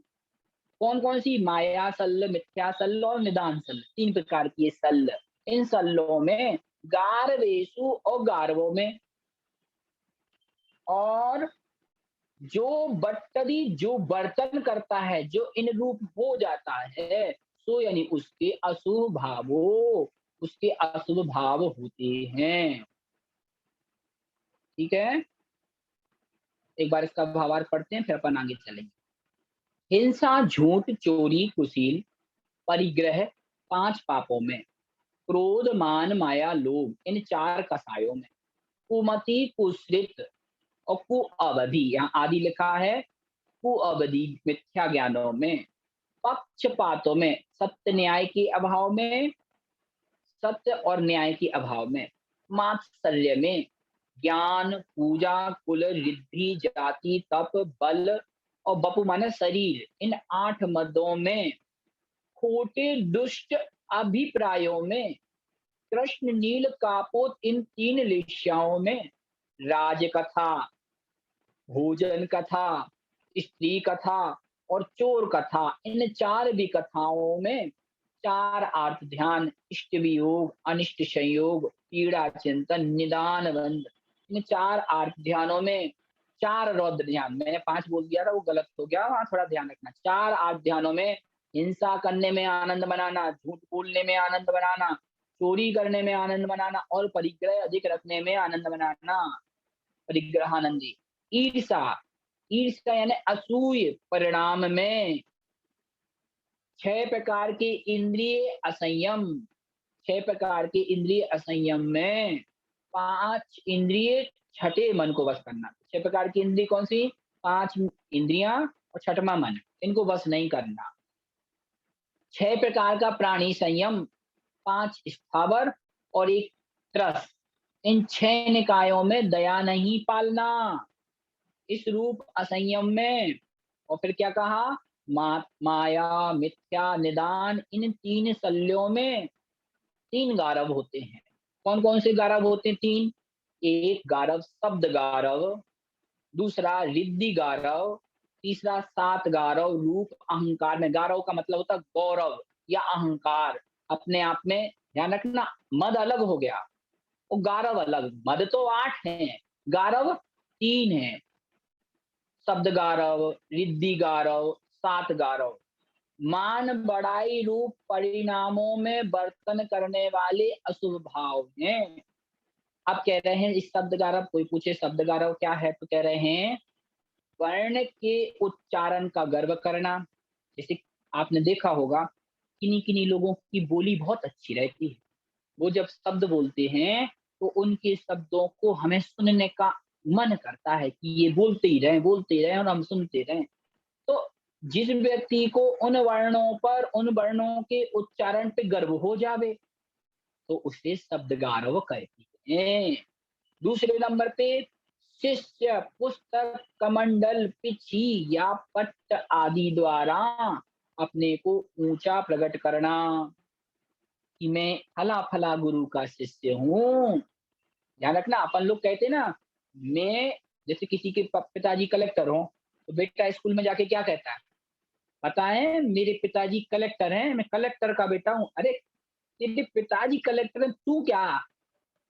कौन-कौन सी? माया सल्ल, मिथ्या सल्ल और निदान सल्ल, 3 प्रकार की ये सल्ल। इन सल्लों में गारवेषु और गारवों में, और जो बट्टरी जो बर्तन करता है, जो इन रूप हो जाता है, सो यानी उसके अशुभ भावों, उसके अशुभ भाव होते हैं। ठीक है? एक बार इसका भावार्थ पढ़ते हैं, फिर अपन आगे चलेंगे। हिंसा, झूठ, चोरी, कुशील, परिग्रह 5 पापों में, क्रोध, मान, माया, लोभ इन 4 कसायों में, कुमति, कुश्रित और कुअवधि, यहाँ आदि लिखा है, कुअवधि मिथ्या ज्ञानों में, पक्षपातों में, सत्य न्याय के अभाव में, सत्य और न्याय के अभाव में, मात्सर्य में, ज्ञान, पूजा, कुल, रिद्धि, जाति, तप, बल और बपु माने शरीर, इन 8 मदों में, खोटे दुष्ट अभिप्रायों में, कृष्ण नील कापोत इन 3 लिस्याओं में, राजकथा, भोजन कथा, स्त्री कथा और चोर कथा इन 4 भी कथाओं में, 4 आर्त ध्यान, इष्ट वियोग, अनिष्ट संयोग, पीड़ा चिंतन, निदान बंध, इन 4 आर्त ध्यानों में, 4 रौद्र ध्यान, मैंने 5 बोल दिया था वो गलत हो गया, वहां थोड़ा ध्यान रखना। 4 आर्त ध्यानों में हिंसा करने में आनंद बनाना, झूठ बोलने में आनंद बनाना, चोरी करने में आनंद बनाना और परिग्रह अधिक रखने में आनंद बनाना, परिग्रहानंदी। ईर्षा, ईर्ष्या यानी असूय परिणाम में, 6 प्रकार के इंद्रिय असंयम, 6 प्रकार के इंद्रिय असंयम में, 5 इंद्रिय छठे मन को वश करना। 6 प्रकार की इंद्रिय कौन सी? 5 इंद्रियां और छठवां मन, इनको वश नहीं करना। 6 प्रकार का प्राणी संयम, 5 स्थावर और 1 त्रस, इन 6 निकायों में दया नहीं पालना, इस रूप असंयम में। और फिर क्या कहा? माया, मिथ्या, निदान इन 3 शल्यों में 3 गारव होते हैं। कौन-कौन से गारव होते हैं 3? एक गारव शब्द गारव, दूसरा रिद्धि गारव, तीसरा सात गारव रूप अहंकार में। गारव का मतलब होता है गौरव या अहंकार, अपने आप में। ध्यान रखना, मद अलग हो गया और गारव अलग। मद तो 8 हैं, गारव 3 हैं। शब्द गारव, रिद्धि गारव, सात गारव। मान बढ़ाई रूप परिणामों में बर्तन करने वाले अशुभ भाव हैं। अब कह रहे हैं इस शब्द गारव, कोई पूछे शब्द गारव क्या है तो कह रहे हैं वर्ण के उच्चारण का गर्व करना। जैसे आपने देखा होगा किन्हीं किन्हीं लोगों की बोली बहुत अच्छी रहती है, वो जब शब्द बोलते हैं तो उनके शब्दों को हमें सुनने का मन करता है कि ये बोलते ही रहें और हम सुनते रहें। तो जिस व्यक्ति को उन वर्णों पर, उन वर्णों के उच्चारण पे गर्व हो जावे, तो उसे शब्द गारव कहते हैं। दूसरे नंबर पे शिष्य पुस्तक, कमंडल, पिछी या पट्ट आदि द्वारा अपने को ऊंचा प्रकट करना कि मैं फला फला गुरु का शिष्य हूँ। ध्यान रखना, अपन लोग कहते हैं ना, मैं जैसे किसी के पिताजी कलेक्टर हो तो बेटा स्कूल में जाके क्या कहता है? पता है मेरे पिताजी कलेक्टर हैं, मैं कलेक्टर का बेटा हूँ। अरे तेरे पिताजी कलेक्टर हैं, तू क्या?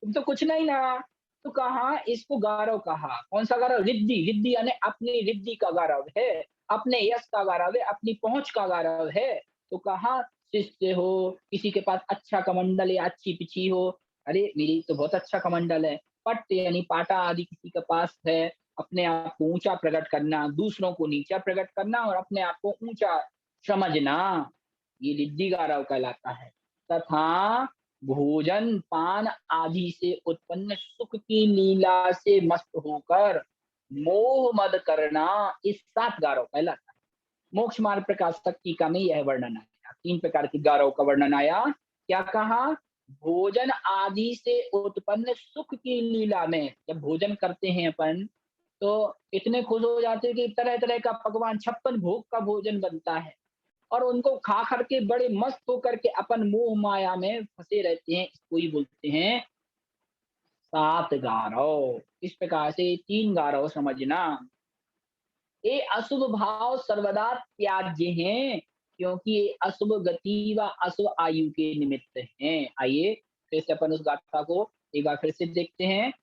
तुम तो कुछ नहीं ना। तो कहा इसको गारव कहा। कौन सा गारव? रिद्धि। रिद्धि यानी अपनी रिद्धि का गारव है, अपने यश का गारव है, अपनी पहुंच का गारव है। तो कहा शिष्य हो, किसी के पास अच्छा कमंडल या अच्छी पिछी हो, अरे मेरी तो बहुत अच्छा कमंडल है। पट्ट यानी पाटा आदि किसी के पास है, अपने आप को ऊंचा प्रकट करना, दूसरों को नीचा प्रकट करना और अपने आप को ऊंचा समझना, ये रिद्धि गारव कहलाता है। तथा भोजन पान आदि से उत्पन्न सुख की लीला से मस्त होकर मोह मद करना, इस 7 गारव कहलाता है। मोक्ष मार्ग प्रकाशक टीका में यह वर्णन आया, 3 प्रकार की गारव का वर्णन आया। क्या कहा? भोजन आदि से उत्पन्न सुख की लीला में, जब भोजन करते हैं अपन तो इतने खुश हो जाते हैं कि तरह तरह का पकवान, 56 भोग का भोजन बनता है और उनको खा करके बड़े मस्त होकर के अपन मोह माया में फंसे रहते हैं। इसको ही बोलते हैं सात गारव। इस प्रकार से तीन गारव समझना। ये अशुभ भाव सर्वदा त्याज्य हैं, क्योंकि ये अशुभ गति व अशुभ आयु के निमित्त हैं। आइए फिर से अपन उस गाथा को एक बार फिर से देखते हैं।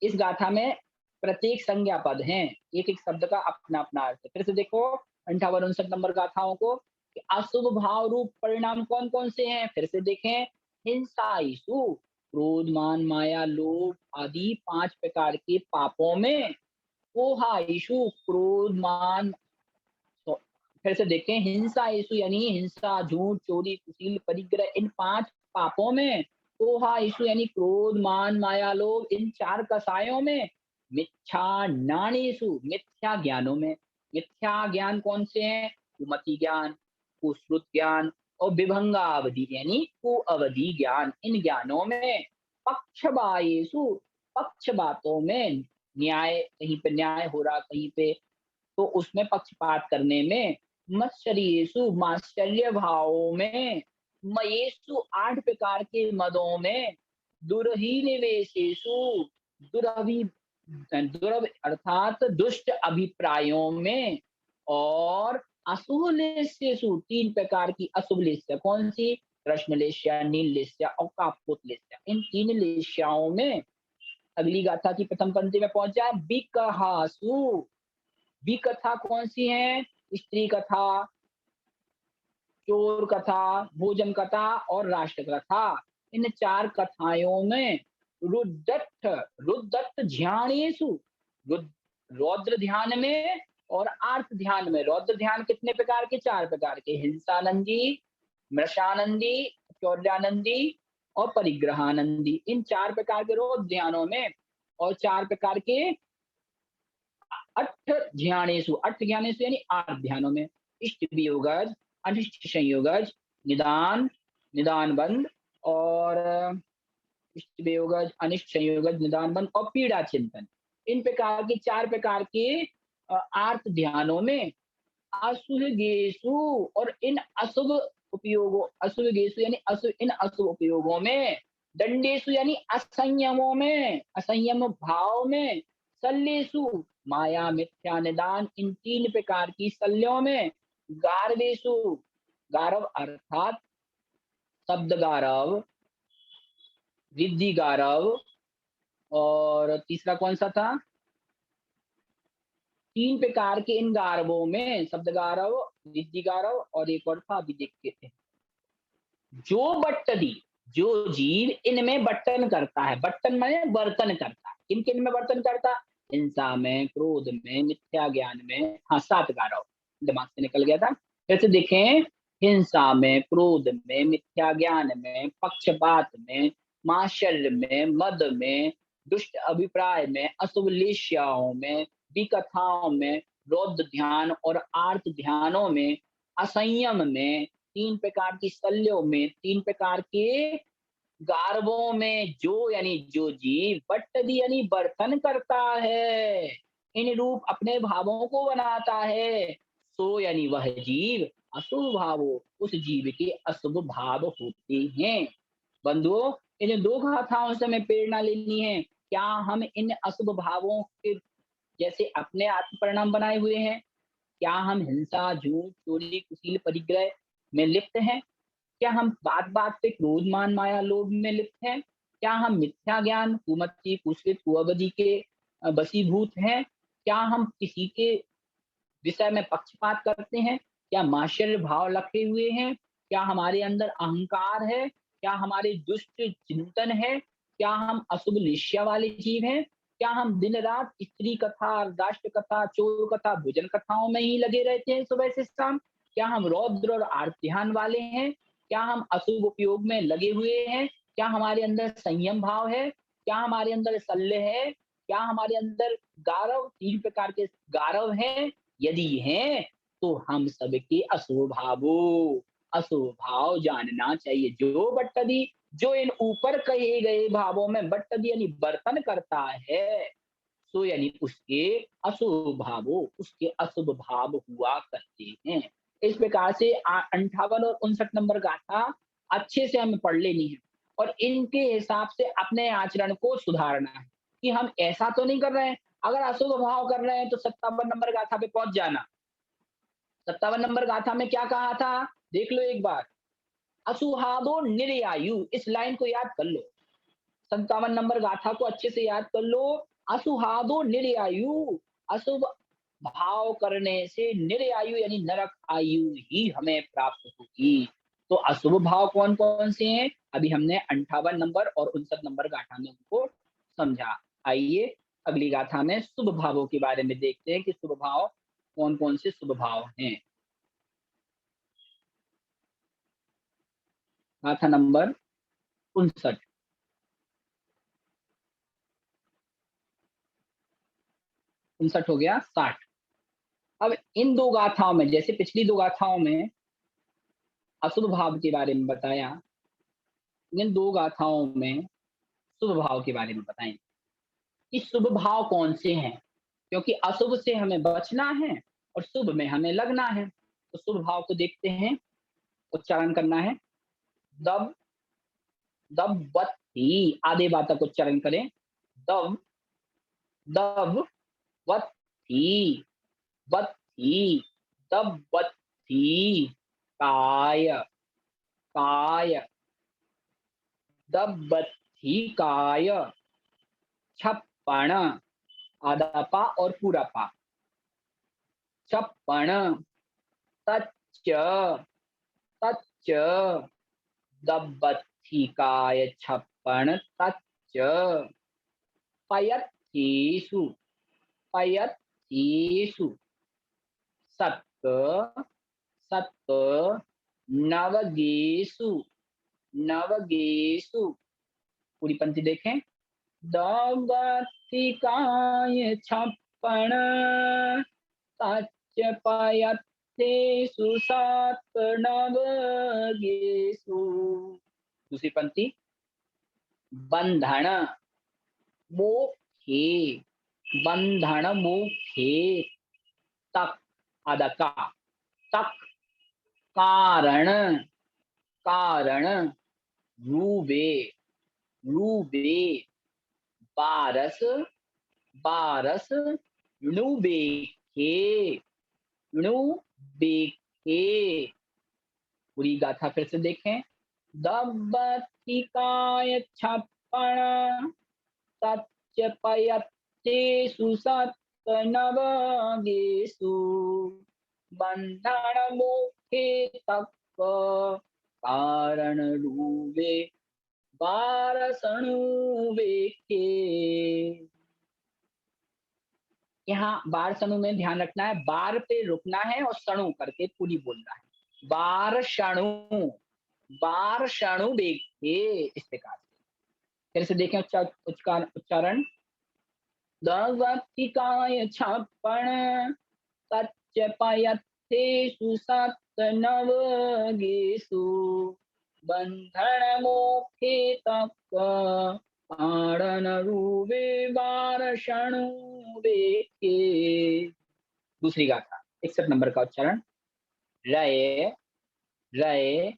इस गाथा में प्रत्येक संज्ञा पद हैं, एक एक शब्द का अपना अपना अर्थ है। फिर से देखो 58-59 नंबर गाथाओं को कि अशुभ भाव रूप परिणाम कौन कौन से हैं। फिर से देखें, हिंसा, ईसु, क्रोध, मान, माया, लोभ आदि 5 प्रकार के पापों में, कोहा, ईशु, क्रोध, मान। तो फिर से देखें, हिंसा, ईशु यानी हिंसा, झूठ, चोरी, कुशील, परिग्रह, इन 5 पापों में, कोहा, ईशु यानी क्रोध, मान, माया, लोभ, इन 4 कसायों में, मिथ्या ज्ञानेषु मिथ्या ज्ञानों में। मिथ्या ज्ञान कौन से हैं? कुमति ज्ञान, कुश्रुत ज्ञान और विभंगावधि यानी कुअवधि ज्ञान, इन ज्ञानों में। पक्षबायेषु पक्ष बातों में, न्याय, कहीं पे न्याय हो रहा कहीं पे, तो उसमें पक्षपात करने में। मत्सर्येषु मात्सर्य भावों में, मयेषु 8 प्रकार के मदों में, दुरभिनिवेशेषु दुरभि दुरभ अर्थात दुष्ट अभिप्रायों में, और अशुभ लेस्येषु 3 प्रकार की अशुभ लेस्या कौन सी? कृष्ण लेस्या, नील लेस्या और कापुत लेस्या, इन 3 लेस्याओं में। अगली गाथा की प्रथम पंक्ति में पहुंचा, विकहासु। विकथा कौन सी है? स्त्री कथा, चोर कथा, भोजन कथा और राष्ट्र कथा, इन 4 कथाओं में। रुद्रट रुद्रट ध्यानेषु, रौद्र ध्यान में और आर्त ध्यान में। रौद्र ध्यान कितने प्रकार के? 4 प्रकार के, हिंसानंदी, मृषानंदी, चौर्यानंदी और परिग्रहानंदी, इन 4 प्रकार के रौद्र ध्यानों में। और 4 प्रकार के अठ ध्यानेषु, अठ ज्ञानेषु यानी 8 ध्यानों में। इष्ट वियोगज, अनिष्ट संयोगज, निदान, निदान बंद और इष्ट वियोगज, अनिष्ट संयोगज, निदान बंद और पीड़ा चिंतन, इन प्रकार के 4 प्रकार के आर्त ध्यानों में। असुभगेषु, और इन अशुभ उपयोगों, असुभगेषु यानी अशुभ, इन अशुभ उपयोगों में। दंडेषु यानी असंयमों में, असंयम भाव में। शल्येषु माया, मिथ्या, निदान, इन 3 प्रकार की शल्यों में। गारवेषु, गारव अर्थात शब्द गारव, रिद्धि गारव और तीसरा कौन सा था? 3 प्रकार के इन गारवों में, शब्द गारव, रिद्धि गारव और एक और था अभी देखते थे। जो बट्टदी, जो जीव इनमें बर्तन करता है, बर्तन माने बर्तन करता है, किन किन में बर्तन करता? हिंसा में, क्रोध में, मिथ्या ज्ञान में। हाँ, 7 गारव दिमाग से निकल गया था। फिर से देखें, हिंसा में, क्रोध में, मिथ्या ज्ञान में, पक्षपात में, माशल्य में, मद में, दुष्ट अभिप्राय में, अशुभ लेश्याओं में, विकथाओं में, रौद्र ध्यान और आर्त ध्यानों में, असंयम में, 3 प्रकार की शल्यों में, 3 प्रकार के गार्वों में। जो यानी जो जीव, बट्टदी यानी बर्तन करता है, इन रूप अपने भावों को बनाता है। सो यानी वह जीव, अशुभ भावो, उस जीव के अशुभ भाव होते हैं। बंधुओं, इन 2 गाथाओं से हमें प्रेरणा लेनी है। क्या हम इन अशुभ भावों के जैसे अपने आत्म परिणाम बनाए हुए हैं? क्या हम हिंसा, झूठ, चोरी, कुशील, परिग्रह में लिप्त हैं? क्या हम बात बात पे क्रोध, मान, माया, लोभ में लिप्त हैं? क्या हम मिथ्या ज्ञान, कुमति, कुश्रित, कुअवधि के वशीभूत हैं? क्या हम किसी के विषय में पक्षपात करते हैं? क्या मात्सर्य भाव रखे हुए हैं? क्या हमारे अंदर अहंकार है? क्या हमारे दुष्ट चिंतन है? क्या हम अशुभ निश्चय वाले जीव हैं? क्या हम दिन रात स्त्री कथा, राष्ट्र कथा, चोर कथा, भोजन कथाओं में ही लगे रहते हैं सुबह से शाम? क्या हम रौद्र और आर्तिहान वाले हैं? क्या हम अशुभ उपयोग में लगे हुए हैं? क्या हमारे अंदर संयम भाव है? क्या हमारे अंदर शल्य है? क्या हमारे अंदर गारव, 3 प्रकार के गारव हैं? यदि हैं तो हम सबके अशुभ भावों, अशुभ भाव जानना चाहिए। जो बट्टदी, जो इन ऊपर कहे गए भावों में बट्टदी यानी बर्तन करता है, सो यानी उसके अशुभ भावों, उसके अशुभ भाव हुआ करते हैं। इस प्रकार से 58 और 59 नंबर गाथा अच्छे से हमें पढ़ लेनी है और इनके हिसाब से अपने आचरण को सुधारना है कि हम ऐसा तो नहीं कर रहे हैं। अगर अशुभ भाव कर रहे हैं तो 57 नंबर गाथा पे पहुंच जाना। 57 नंबर गाथा में क्या कहा था? देख लो एक बार। असुहादो निर्यायु, इस लाइन को याद कर लो। 57 नंबर गाथा को अच्छे से याद कर लो। असुहादो निर्यायु, अशुभ भाव करने से निर्यायु यानी नरक आयु ही हमें प्राप्त होगी। तो अशुभ भाव कौन कौन से हैं? अभी हमने 58 नंबर और 59 नंबर गाथा में उनको समझा। आइए अगली गाथा में शुभ भावों के बारे में देखते हैं कि शुभ भाव कौन कौन से शुभ भाव हैं। गाथा नंबर 59। 59 हो गया 60। अब इन दो गाथाओं में, जैसे पिछली दो गाथाओं में अशुभ भाव के बारे में बताया, इन दो गाथाओं में शुभ भाव के बारे में बताएं कि शुभ भाव कौन से हैं, क्योंकि अशुभ से हमें बचना है और शुभ में हमें लगना है। तो शुभ भाव को देखते हैं, उच्चारण करना है। दब, दब वत ही, आधे बातक उच्चारण करें। दब, दब वत ही, वत ही, दब वत ही, काय, काय, दब्बथिकाय, छप्पन, आधा पा और पूरा पा, छप्पन, तच्च, तच्च, दब्बथिकाय छप्पन तच्च, पयत्तीषु, पयत्तीषु, सत्त, सत्त, नवगेषु, नवगेषु, पूरी पंक्ति देखें। दम्पतिकाय छप्पन तच्चपयत्तेषु सप्तनवगेषु। दूसरी पंक्ति। बंधन मोक्षे, बंधन मोक्षे, तक, आधा का, तक, कारण, कारण, रूबे, रूबे, बारस, बारस, णुबेखे, णुबेखे। पूरी गाथा फिर से देखें। दब्बथिकाय छप्पन तच्चपयत्तेषु सप्तनवगेषु, बन्धनमोक्षे तक्क, कारणरूपे बारसणुवेखे। यहाँ बार सणु में ध्यान रखना है, बार पे रुकना है और सणु करके पूरी बोलना है। बार शणु, बार शणु बेखे, इस प्रकार से। फिर से देखें उच्चारण। दवतिकाय छप्पन तच्चपयत्तेषु सप्तनवगेषु, बंधन मोक्षे तक्क, कारण रूपे बारषणु बेखे। दूसरी गाथा 61 नंबर का उच्चारण। रय, रय,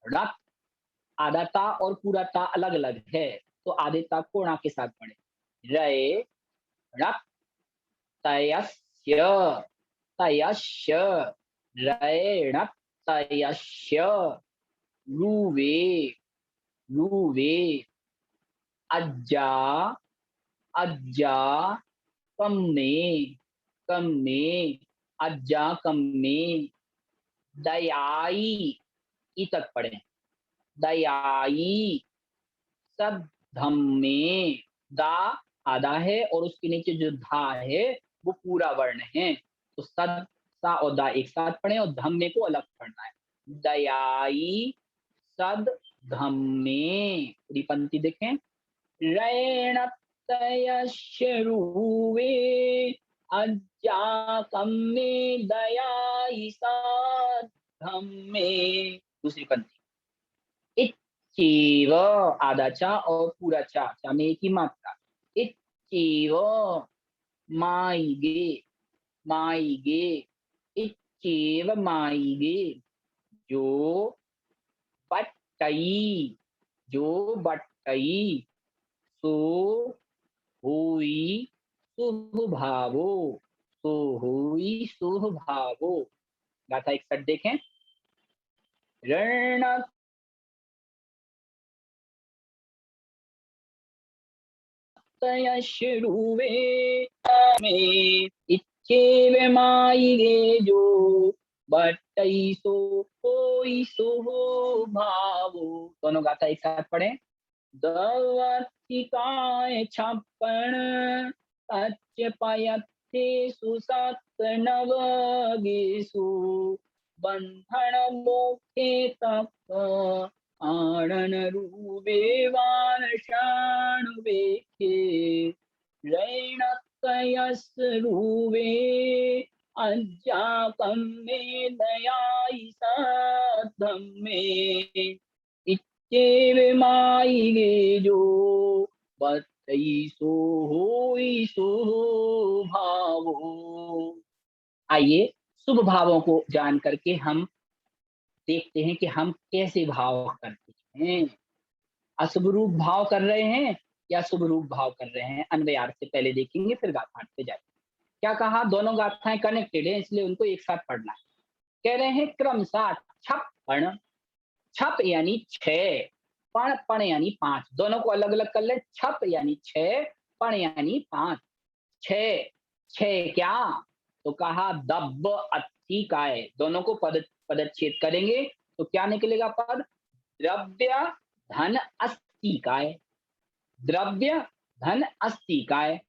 रत, आधा ता और पूरा ता अलग अलग है, तो आधे ता को णा के साथ पढ़े। रय, रत, तयस्य, तयस्य, रय, णत, तयस्य, रुवे, रुवे, अज्जा, अज्जा, कम्मे, कम्मे, अज्जा कम्मे, दयाई, ई तक पढ़े। दयाई, सब धम्मे, दा आधा है और उसके नीचे जो धा है वो पूरा वर्ण है, तो सद, सा और दा एक साथ पढ़े और धम्मे को अलग पढ़ना है। दयाई सद धम्मे, पूरी पंक्ति देखें। रैणतयश्रुवे अज्जा कम्मे दयाई सद धम्मे। दूसरी पंक्ति। इच्चैव, आधा चा और पूरा चा, चा में एक ही मात्रा। इच्चैव मायिगे, मायिगे, इच्चेव मायिगे, जो बट्टई, जो बट्टई, सो हुई शुभ भावो, सो हुई शुभ भावो। गाथा एक साथ देखें। ऋण श्रुवे में इच्छेव मायिगे, जो बट्टई सो होई शुभ भावो। दोनों गाथा एक साथ पढ़ें। दवथिकाय छप्पन तच्च पयत्तेषु सप्तनवगेषु बन्धन मोक्षे तप्त आनन रूपे वानशानुवेक्षे रैणतयस्रूवे अज्जाकं मे दयायि साधं मे इच्चेव मायिगे, जो बत्तई सो होई सो भावो। आइए शुभ भावों को जान करके हम देखते हैं कि हम कैसे भाव करते हैं। अशुभ रूप भाव कर रहे हैं या शुभ रूप भाव कर रहे हैं, अन्वय अर्थ से पहले देखेंगे फिर गाथा पे जाएंगे। क्या कहा, दोनों गाथाएं कनेक्टेड है इसलिए उनको एक साथ पढ़ना है। कह रहे हैं क्रमशः छप्पन, छप यानी 6, पण पण यानी 5, दोनों को अलग अलग कर ले। छप यानी 6, पण यानी 5। 6 6 क्या, तो कहा दब्ब अत्थी काय, दोनों को पदच्छेद करेंगे तो क्या निकलेगा पद, द्रव्य धन अस्तिकाय, द्रव्य धन अस्तिकाय।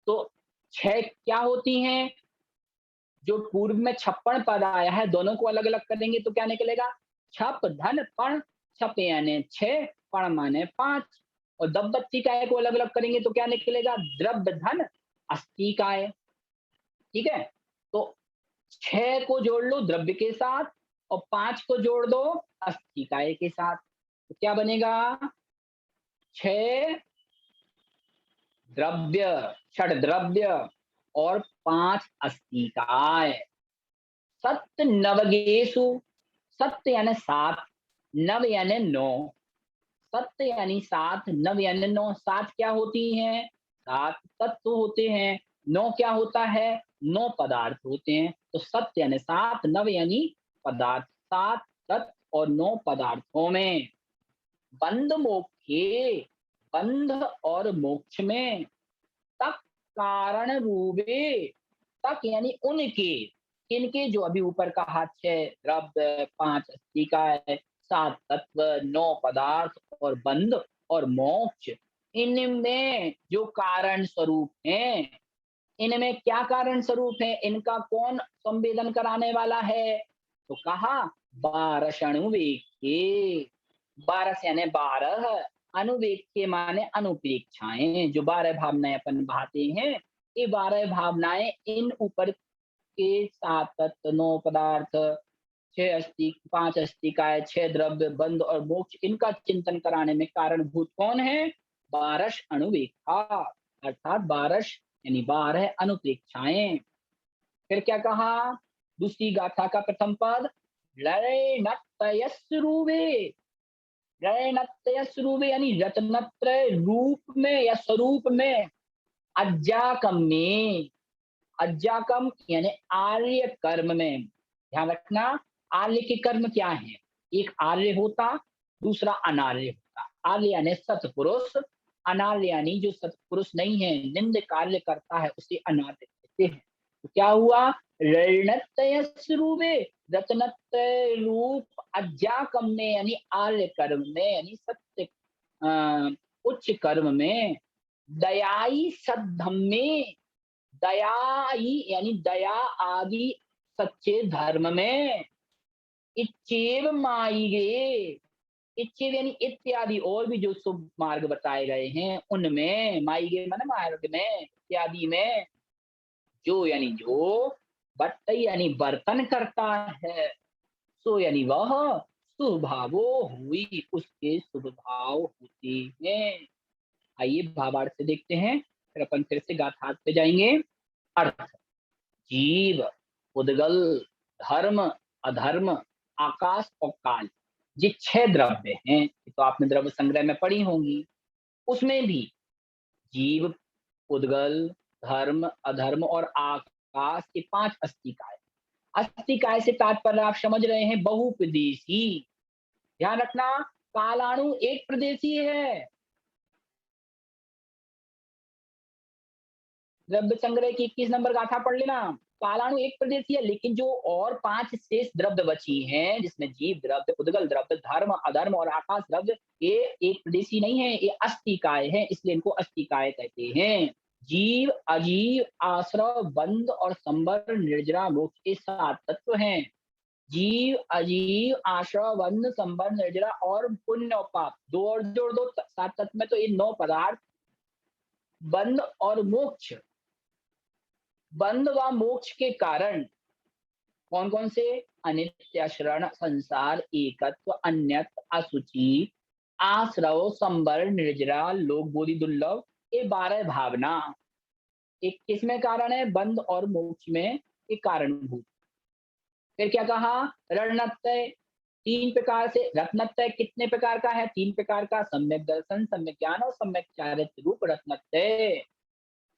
तो 6 क्या होती हैं, जो पूर्व में 56 पद आया है दोनों को अलग अलग करेंगे तो क्या निकलेगा, छप धन पण, छप यानी 6, पण माने 5, और दब्बत्तिकाय को अलग अलग करेंगे तो क्या निकलेगा, द्रव्य धन अस्तिकाय। ठीक है, तो 6 को जोड़ लो द्रव्य के साथ और 5 को जोड़ दो अस्तिकाय के साथ, तो क्या बनेगा, 6 द्रव्य, षड द्रव्य और 5 अस्तिकाय। सत्य नवगेशु, सत्य यानी 7, नव यानी 9, सत्य यानी 7, नव यानी 9। 7 क्या होती हैं, 7 तत्व होते हैं, 9 क्या होता है, 9 पदार्थ होते हैं। तो सत्य यानी 7, नव यानी पदार्थ, 7 तत्व और 9 पदार्थों में। बंध मोक्षे, बंध और मोक्ष में। तक कारण रूपे, तक यानी उनके, किनके, जो अभी ऊपर कहा 6 द्रव्य, 5 अस्तिकाय, 7 तत्व, 9 पदार्थ और बंध और मोक्ष, इनमें जो कारण स्वरूप हैं, इनमें क्या कारण स्वरूप है, इनका कौन संवेदन कराने वाला है, तो कहा 12 अणुवेक्ये, 12 यानी 12, अनुवेक्ये माने अनुप्रेक्षाएं, जो 12 भावनाएं अपन भाते हैं, ये 12 भावनाएं इन ऊपर के 7 तत्व, 9 पदार्थ, 6 अस्थि, 5 अस्तिकाय, 6 द्रव्य, बंध और मोक्ष, इनका चिंतन कराने में कारणभूत कौन है, 12 अणुवेक्षा, अर्थात 12 यानी 12 अनुप्रेक्षाएं। फिर क्या कहा, दूसरी गाथा का प्रथम पद, लयनतयस्रुवे, लयनतयस्रुवे यानी रत्नत्रय रूप में या स्वरूप में, अज्जाकम में, अज्जाकम यानी आर्य कर्म में। ध्यान रखना, आर्य के कर्म क्या है, एक आर्य होता, दूसरा अनार्य होता। आर्य यानी सत्पुरुष, अनार्य यानी जो सत्पुरुष नहीं है, निंद कार्य करता है, उसे अनार्य कहते हैं। तो क्या हुआ, ऋणतयस्रुवे, रत्नत्रय रूप अज्जाकम में यानी आर्य कर्म में, यानी सत्य उच्च कर्म में। दयाई सद्धम्मे, दयाई यानी दया आदि सच्चे धर्म में। इच्छेव मायिगे, इच्छेव यानी इत्यादि और भी जो शुभ मार्ग बताए गए हैं उनमें, मायिगे माने मार्ग में, इत्यादि में। जो यानी जो, बट्ट यानी बर्तन करता है, सो यानी वह, स्वभावो हुई उसके शुभ भाव होते हैं। आइए भावार्थ से देखते हैं, फिर अपन फिर से गाथार्थ पे जाएंगे। अर्थ, जीव, उद्गल, धर्म, अधर्म, आकाश और काल, ये 6 द्रव्य हैं। ये तो आपने द्रव्य संग्रह में पढ़ी होंगी। उसमें भी जीव, उद्गल, धर्म, अधर्म और आकाश के 5 अस्तिकाएँ। अस्तिकाय से तात्पर्य आप समझ रहे हैं बहुप्रदेशी। ध्यान रखना, कालाणु एक प्रदेशी है। द्रव्य संग्रह की 21 नंबर गाथा पढ़ लेना। कालाणु एक प्रदेशी है, लेकिन जो और 5 शेष द्रव्य बची हैं, जिसमें जीव द्रव्य, उद्गल द्रव्य, धर्म, अधर्म और आकाश द्रव्य, ये एक प्रदेशी नहीं है, ये अस्तिकाय है, इसलिए इनको अस्तिकाय कहते हैं। जीव, अजीव, आश्रव, बंध और संवर, निर्जरा, मोक्ष, ये 7 तत्व हैं। जीव, अजीव, आश्रव, बंध, संवर, निर्जरा और पुण्य और पाप, 2 और जोड़ दो 7 तत्व में, तो ये 9 पदार्थ। बंध और मोक्ष, बंध व मोक्ष के कारण कौन कौन से? अनित्य, शरण, संसार, एकत्व, अन्यत, अशुचि, आश्रव, संवर, निर्जरा, लोक बोधि, दुर्लभ, ये 12 भावना। एक किसमें कारण है? बंध और मोक्ष में ये कारणभूत। फिर क्या कहा? रणत्तय, 3 प्रकार से। रत्नत्रय कितने प्रकार का है? 3 प्रकार का, सम्यक दर्शन, सम्यक ज्ञान और सम्यक चारित्र रूप रत्नत्रय।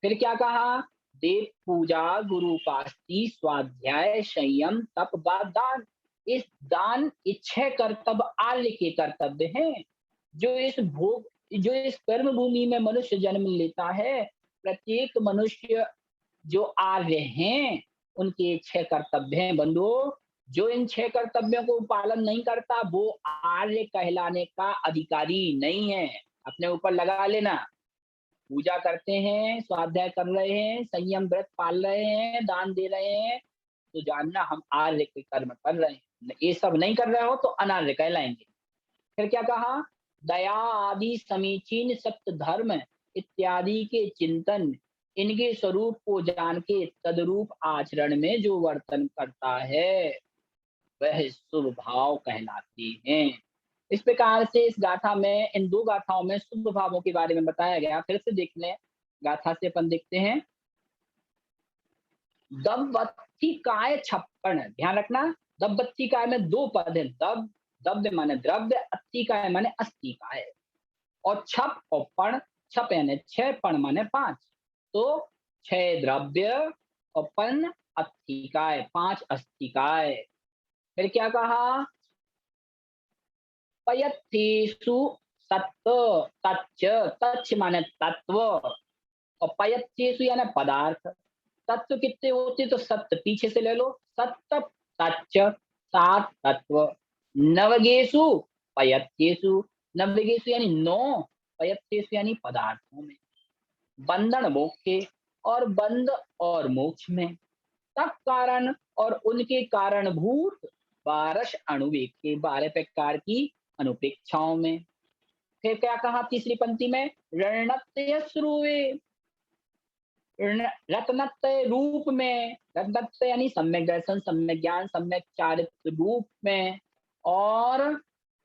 फिर क्या कहा? देव पूजा, गुरु उपासना, स्वाध्याय, संयम, तप व दान। इस दान, ये 6 कर्तव्य आर्य के कर्तव्य हैं। जो इस कर्म भूमि में मनुष्य जन्म लेता है, प्रत्येक मनुष्य जो आर्य हैं, उनके 6 कर्तव्य हैं बंधुओं। जो इन 6 कर्तव्यों को पालन नहीं करता, वो आर्य कहलाने का अधिकारी नहीं है। अपने ऊपर लगा लेना। पूजा करते हैं, स्वाध्याय कर रहे हैं, संयम व्रत पाल रहे हैं, दान दे रहे हैं, तो जानना हम आर्य के कर्म कर रहे हैं। ये सब नहीं कर रहे हो तो अनार्य कहलाएंगे। फिर क्या कहा? दया आदि समीचीन सत्य धर्म इत्यादि के चिंतन, इनके स्वरूप को जान के तदरूप आचरण में जो वर्तन करता है, वह शुभ भाव कहलाते हैं। इस प्रकार से इस गाथा में, इन 2 गाथाओं में शुभ भावों के बारे में बताया गया। फिर से देख लें, गाथा से अपन देखते हैं। दबवत्थिकाय छप्पन, ध्यान रखना, दबवत्थिकाय में 2 पद है। दब्य माने द्रव्य, अत्थिकाय माने अस्तिकाय। और छप और पण, छप यानी 6, पण माने 5। तो 6 द्रव्य और पण अत्थिकाय, 5 अस्तिकाय। फिर क्या कहा? पयत्तेषु सत्व, तच्च, तच्च माने तत्व, और पयत्तेषु यानी पदार्थ। तत्व कितने होते? तो सत्य पीछे से ले लो, सत्त, तच्च, 7 तत्व। नवगेषु पयत्तेषु, नवगेषु यानी 9, पयत्तेषु यानी पदार्थों में। बंधन मोक्षे, और बंध और मोक्ष में। तब कारण और उनके कारणभूत 12 अणुवेग के, 12 प्रकार की अनुपेक्षाओं में। फिर क्या कहा तीसरी पंक्ति में? रणत्य श्रुवे, रत्नत्य रूप में, रत्नत्य यानी सम्यक दर्शन, सम्यक ज्ञान, सम्यक चारित्र रूप में। और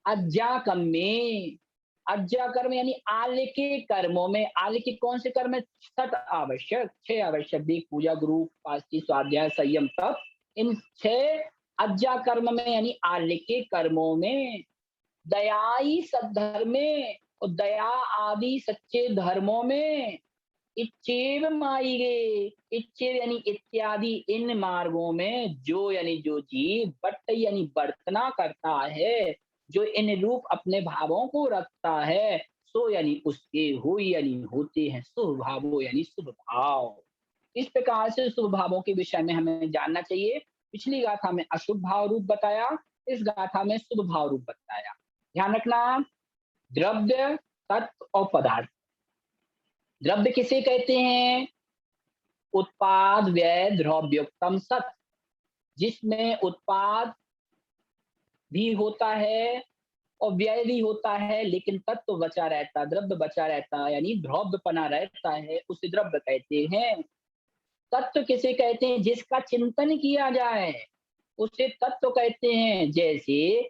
अज्ञाकम में, अज्ञाकर्म यानी आल्य के कर्मों में। आल्य के कौन से कर्म है? 7 आवश्यक, 6 आवश्यक, देख पूजा, गुरु उपासना, स्वाध्याय, संयम, तप। इन 6 अज्ञा कर्म में यानी आल्य के कर्मों में। दयाई सद्धर्मे, और दया आदि सच्चे धर्मों में। इच्छेव माईगे, इच्छेव यानी इत्यादि, इन मार्गों में, जो यानी जो जीव, बट यानी बर्तना करता है, जो इन रूप अपने भावों को रखता है, सो यानी उसके हो यानी होते हैं शुभ भावों यानी शुभ भाव। इस प्रकार से शुभ भावों के विषय में हमें जानना चाहिए। पिछली गाथा में अशुभ भाव रूप बताया, इस गाथा में शुभ भाव रूप बताया। ध्यान रखना, द्रव्य, तत्व और पदार्थ। द्रव्य किसे कहते हैं? उत्पाद, व्यय, द्रव्योक्तम सत, जिसमें उत्पाद भी होता है और व्यय भी होता है, लेकिन तत्व बचा रहता, द्रव्य बचा रहता है, यानी द्रव्यपना रहता है, उसे द्रव्य कहते हैं। तत्व किसे कहते हैं? जिसका चिंतन किया जाए, उसे तत्व कहते हैं। जैसे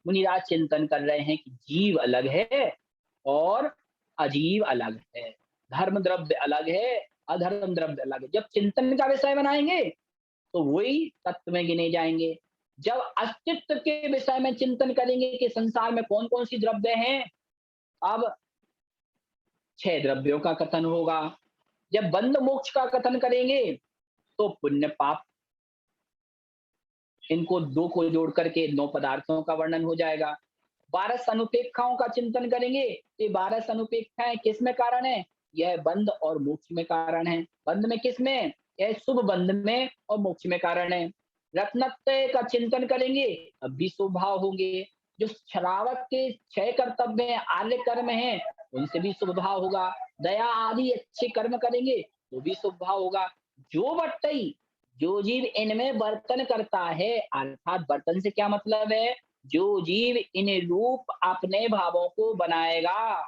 मुनिराज चिंतन कर रहे हैं कि जीव अलग है और अजीव अलग है, धर्म द्रव्य अलग है अधर्म द्रव्य लगे। जब चिंतन का विषय बनाएंगे तो वही तत्व में गिने जाएंगे। जब अस्तित्व के विषय में चिंतन करेंगे कि संसार में कौन कौन सी द्रव्य हैं, अब 6 द्रव्यों का कथन होगा। जब बंध मोक्ष का कथन करेंगे तो पुण्य पाप, इनको 2 को जोड़ करके 9 पदार्थों का वर्णन हो जाएगा। 12 अनुपेक्षाओं का चिंतन करेंगे, ये 12 अनुपेक्षाएं किस में कारण है? यह बंध और मोक्ष में कारण है। बंध में किस में? यह शुभ बंध में और मोक्ष में कारण है। रत्नत्रय का चिंतन करेंगे, अब भी शुभ भाव होंगे। जो श्रावक के 6 कर्तव्य हैं, आर्य कर्म हैं, उनसे भी शुभ भाव होगा। दया आदि अच्छे कर्म करेंगे तो भी शुभ भाव होगा। जो बट्टई, जो जीव इनमें बर्तन करता है, अर्थात बर्तन से क्या मतलब है? जो जीव इन रूप अपने भावों को बनाएगा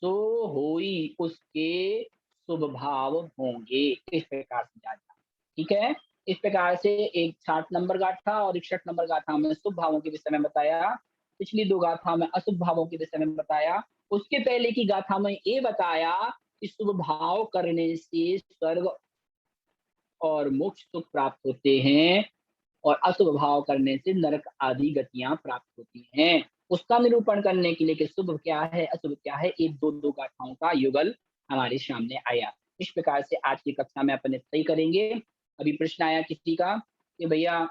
सो होई उसके शुभ भाव होंगे। इस प्रकार से जाना, ठीक है। इस प्रकार से एक 60 नंबर गाथा और 61 नंबर गाथा में शुभ भावों के विषय में बताया। पिछली 2 गाथा में अशुभ भावों के विषय में बताया। उसके पहले की गाथा में ये बताया कि शुभ भाव करने से स्वर्ग और मोक्ष सुख प्राप्त होते हैं और अशुभ भाव करने से नरक आदि गतियां प्राप्त होती हैं। उसका निरूपण करने के लिए कि शुभ क्या है अशुभ क्या है, एक दो गाथाओं का युगल हमारे सामने आया। इस प्रकार से आज की कक्षा में अपन तय करेंगे। अभी प्रश्न आया किसी का कि भैया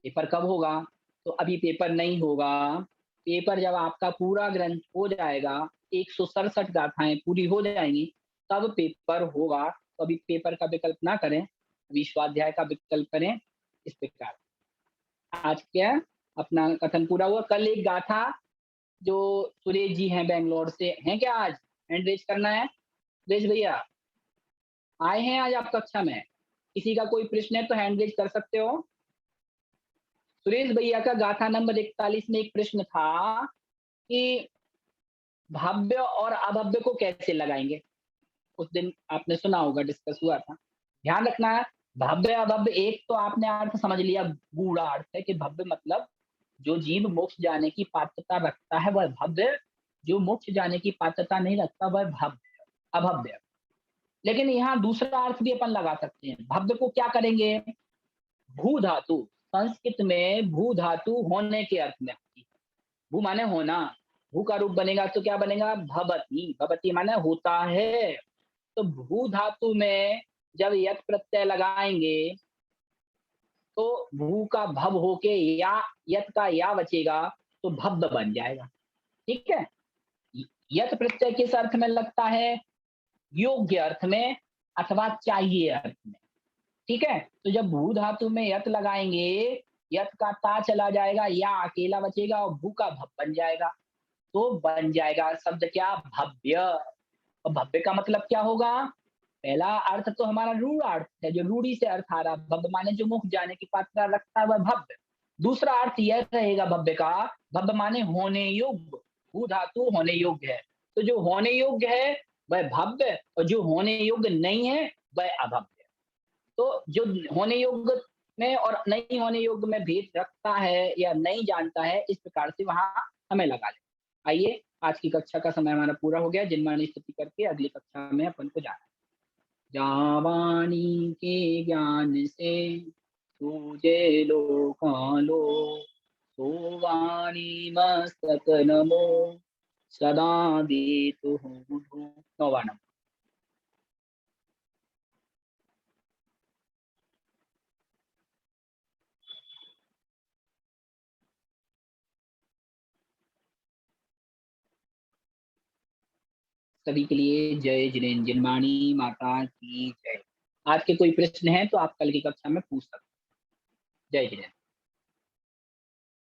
पेपर कब होगा? तो अभी पेपर नहीं होगा। पेपर जब आपका पूरा ग्रंथ हो जाएगा, 167 गाथाएं पूरी हो जाएंगी, तब पेपर होगा। तो अभी पेपर का विकल्प ना करें, अभी स्वाध्याय का विकल्प करें। इस प्रकार आज क्या अपना कथन पूरा हुआ। कल एक गाथा जो सुरेश जी हैं बेंगलोर से हैं, क्या आज हैंड रेज करना है? सुरेश भैया आए हैं आज आप कक्षा में? किसी का कोई प्रश्न है तो हैंड रेज कर सकते हो। सुरेश भैया का गाथा नंबर 41 में एक प्रश्न था कि भव्य और अभव्य को कैसे लगाएंगे। उस दिन आपने सुना होगा, डिस्कस हुआ था। ध्यान रखना है, भव्य अभव्य एक तो आपने अर्थ समझ लिया, गूढ़ा अर्थ है कि भव्य मतलब जो जीव मोक्ष जाने की पात्रता रखता है वह भव्य, जो मोक्ष जाने की पात्रता नहीं रखता वह भव्य अभव्य। लेकिन यहाँ दूसरा अर्थ भी अपन लगा सकते हैं। भव्य को क्या करेंगे? भू धातु, संस्कृत में भू धातु होने के अर्थ में होती है। भू माने होना, भू का रूप बनेगा तो क्या बनेगा? भवती। भवती माने होता है। तो भू धातु में जब यत् प्रत्यय लगाएंगे तो भू का भव होके या यत् का या बचेगा तो भव्य बन जाएगा। ठीक है। यत् प्रत्यय किस अर्थ में लगता है? योग्य अर्थ में अथवा चाहिए अर्थ में। ठीक है। तो जब भू धातु में यत् लगाएंगे, यत् का ता चला जाएगा, या अकेला बचेगा और भू का भव बन जाएगा। तो बन जाएगा शब्द क्या? भव्य। और भव्य का मतलब क्या होगा? पहला अर्थ तो हमारा रूढ़ अर्थ है, जो रूढ़ी से अर्थ आ रहा। भव्य माने जो मुख जाने की पात्रता रखता है वह भव्य। दूसरा अर्थ यह रहेगा भव्य का, भव्य माने होने योग्य। भू धातु होने योग्य है, तो जो होने योग्य है वह भव्य और जो होने योग्य नहीं है वह अभव्य। तो जो होने योग्य में और नहीं होने योग्य में भेद रखता है या नहीं जानता है, इस प्रकार से वहां हमें लगा ले। आइए, आज की कक्षा का समय हमारा पूरा हो गया। जिनमानी स्तुति करके अगली कक्षा में अपन को जाना है। जावानी के ज्ञान से सूझे लोकालो, सोवाणी मस्तक नमो सदा देतु हूँ। 9वां नंबर। सभी के लिए जय जिनेन्द्र, जिनवाणी माता की जय। आज के कोई प्रश्न है तो आप कल की कक्षा में पूछ सकते हैं। जय जिनेन्द्र।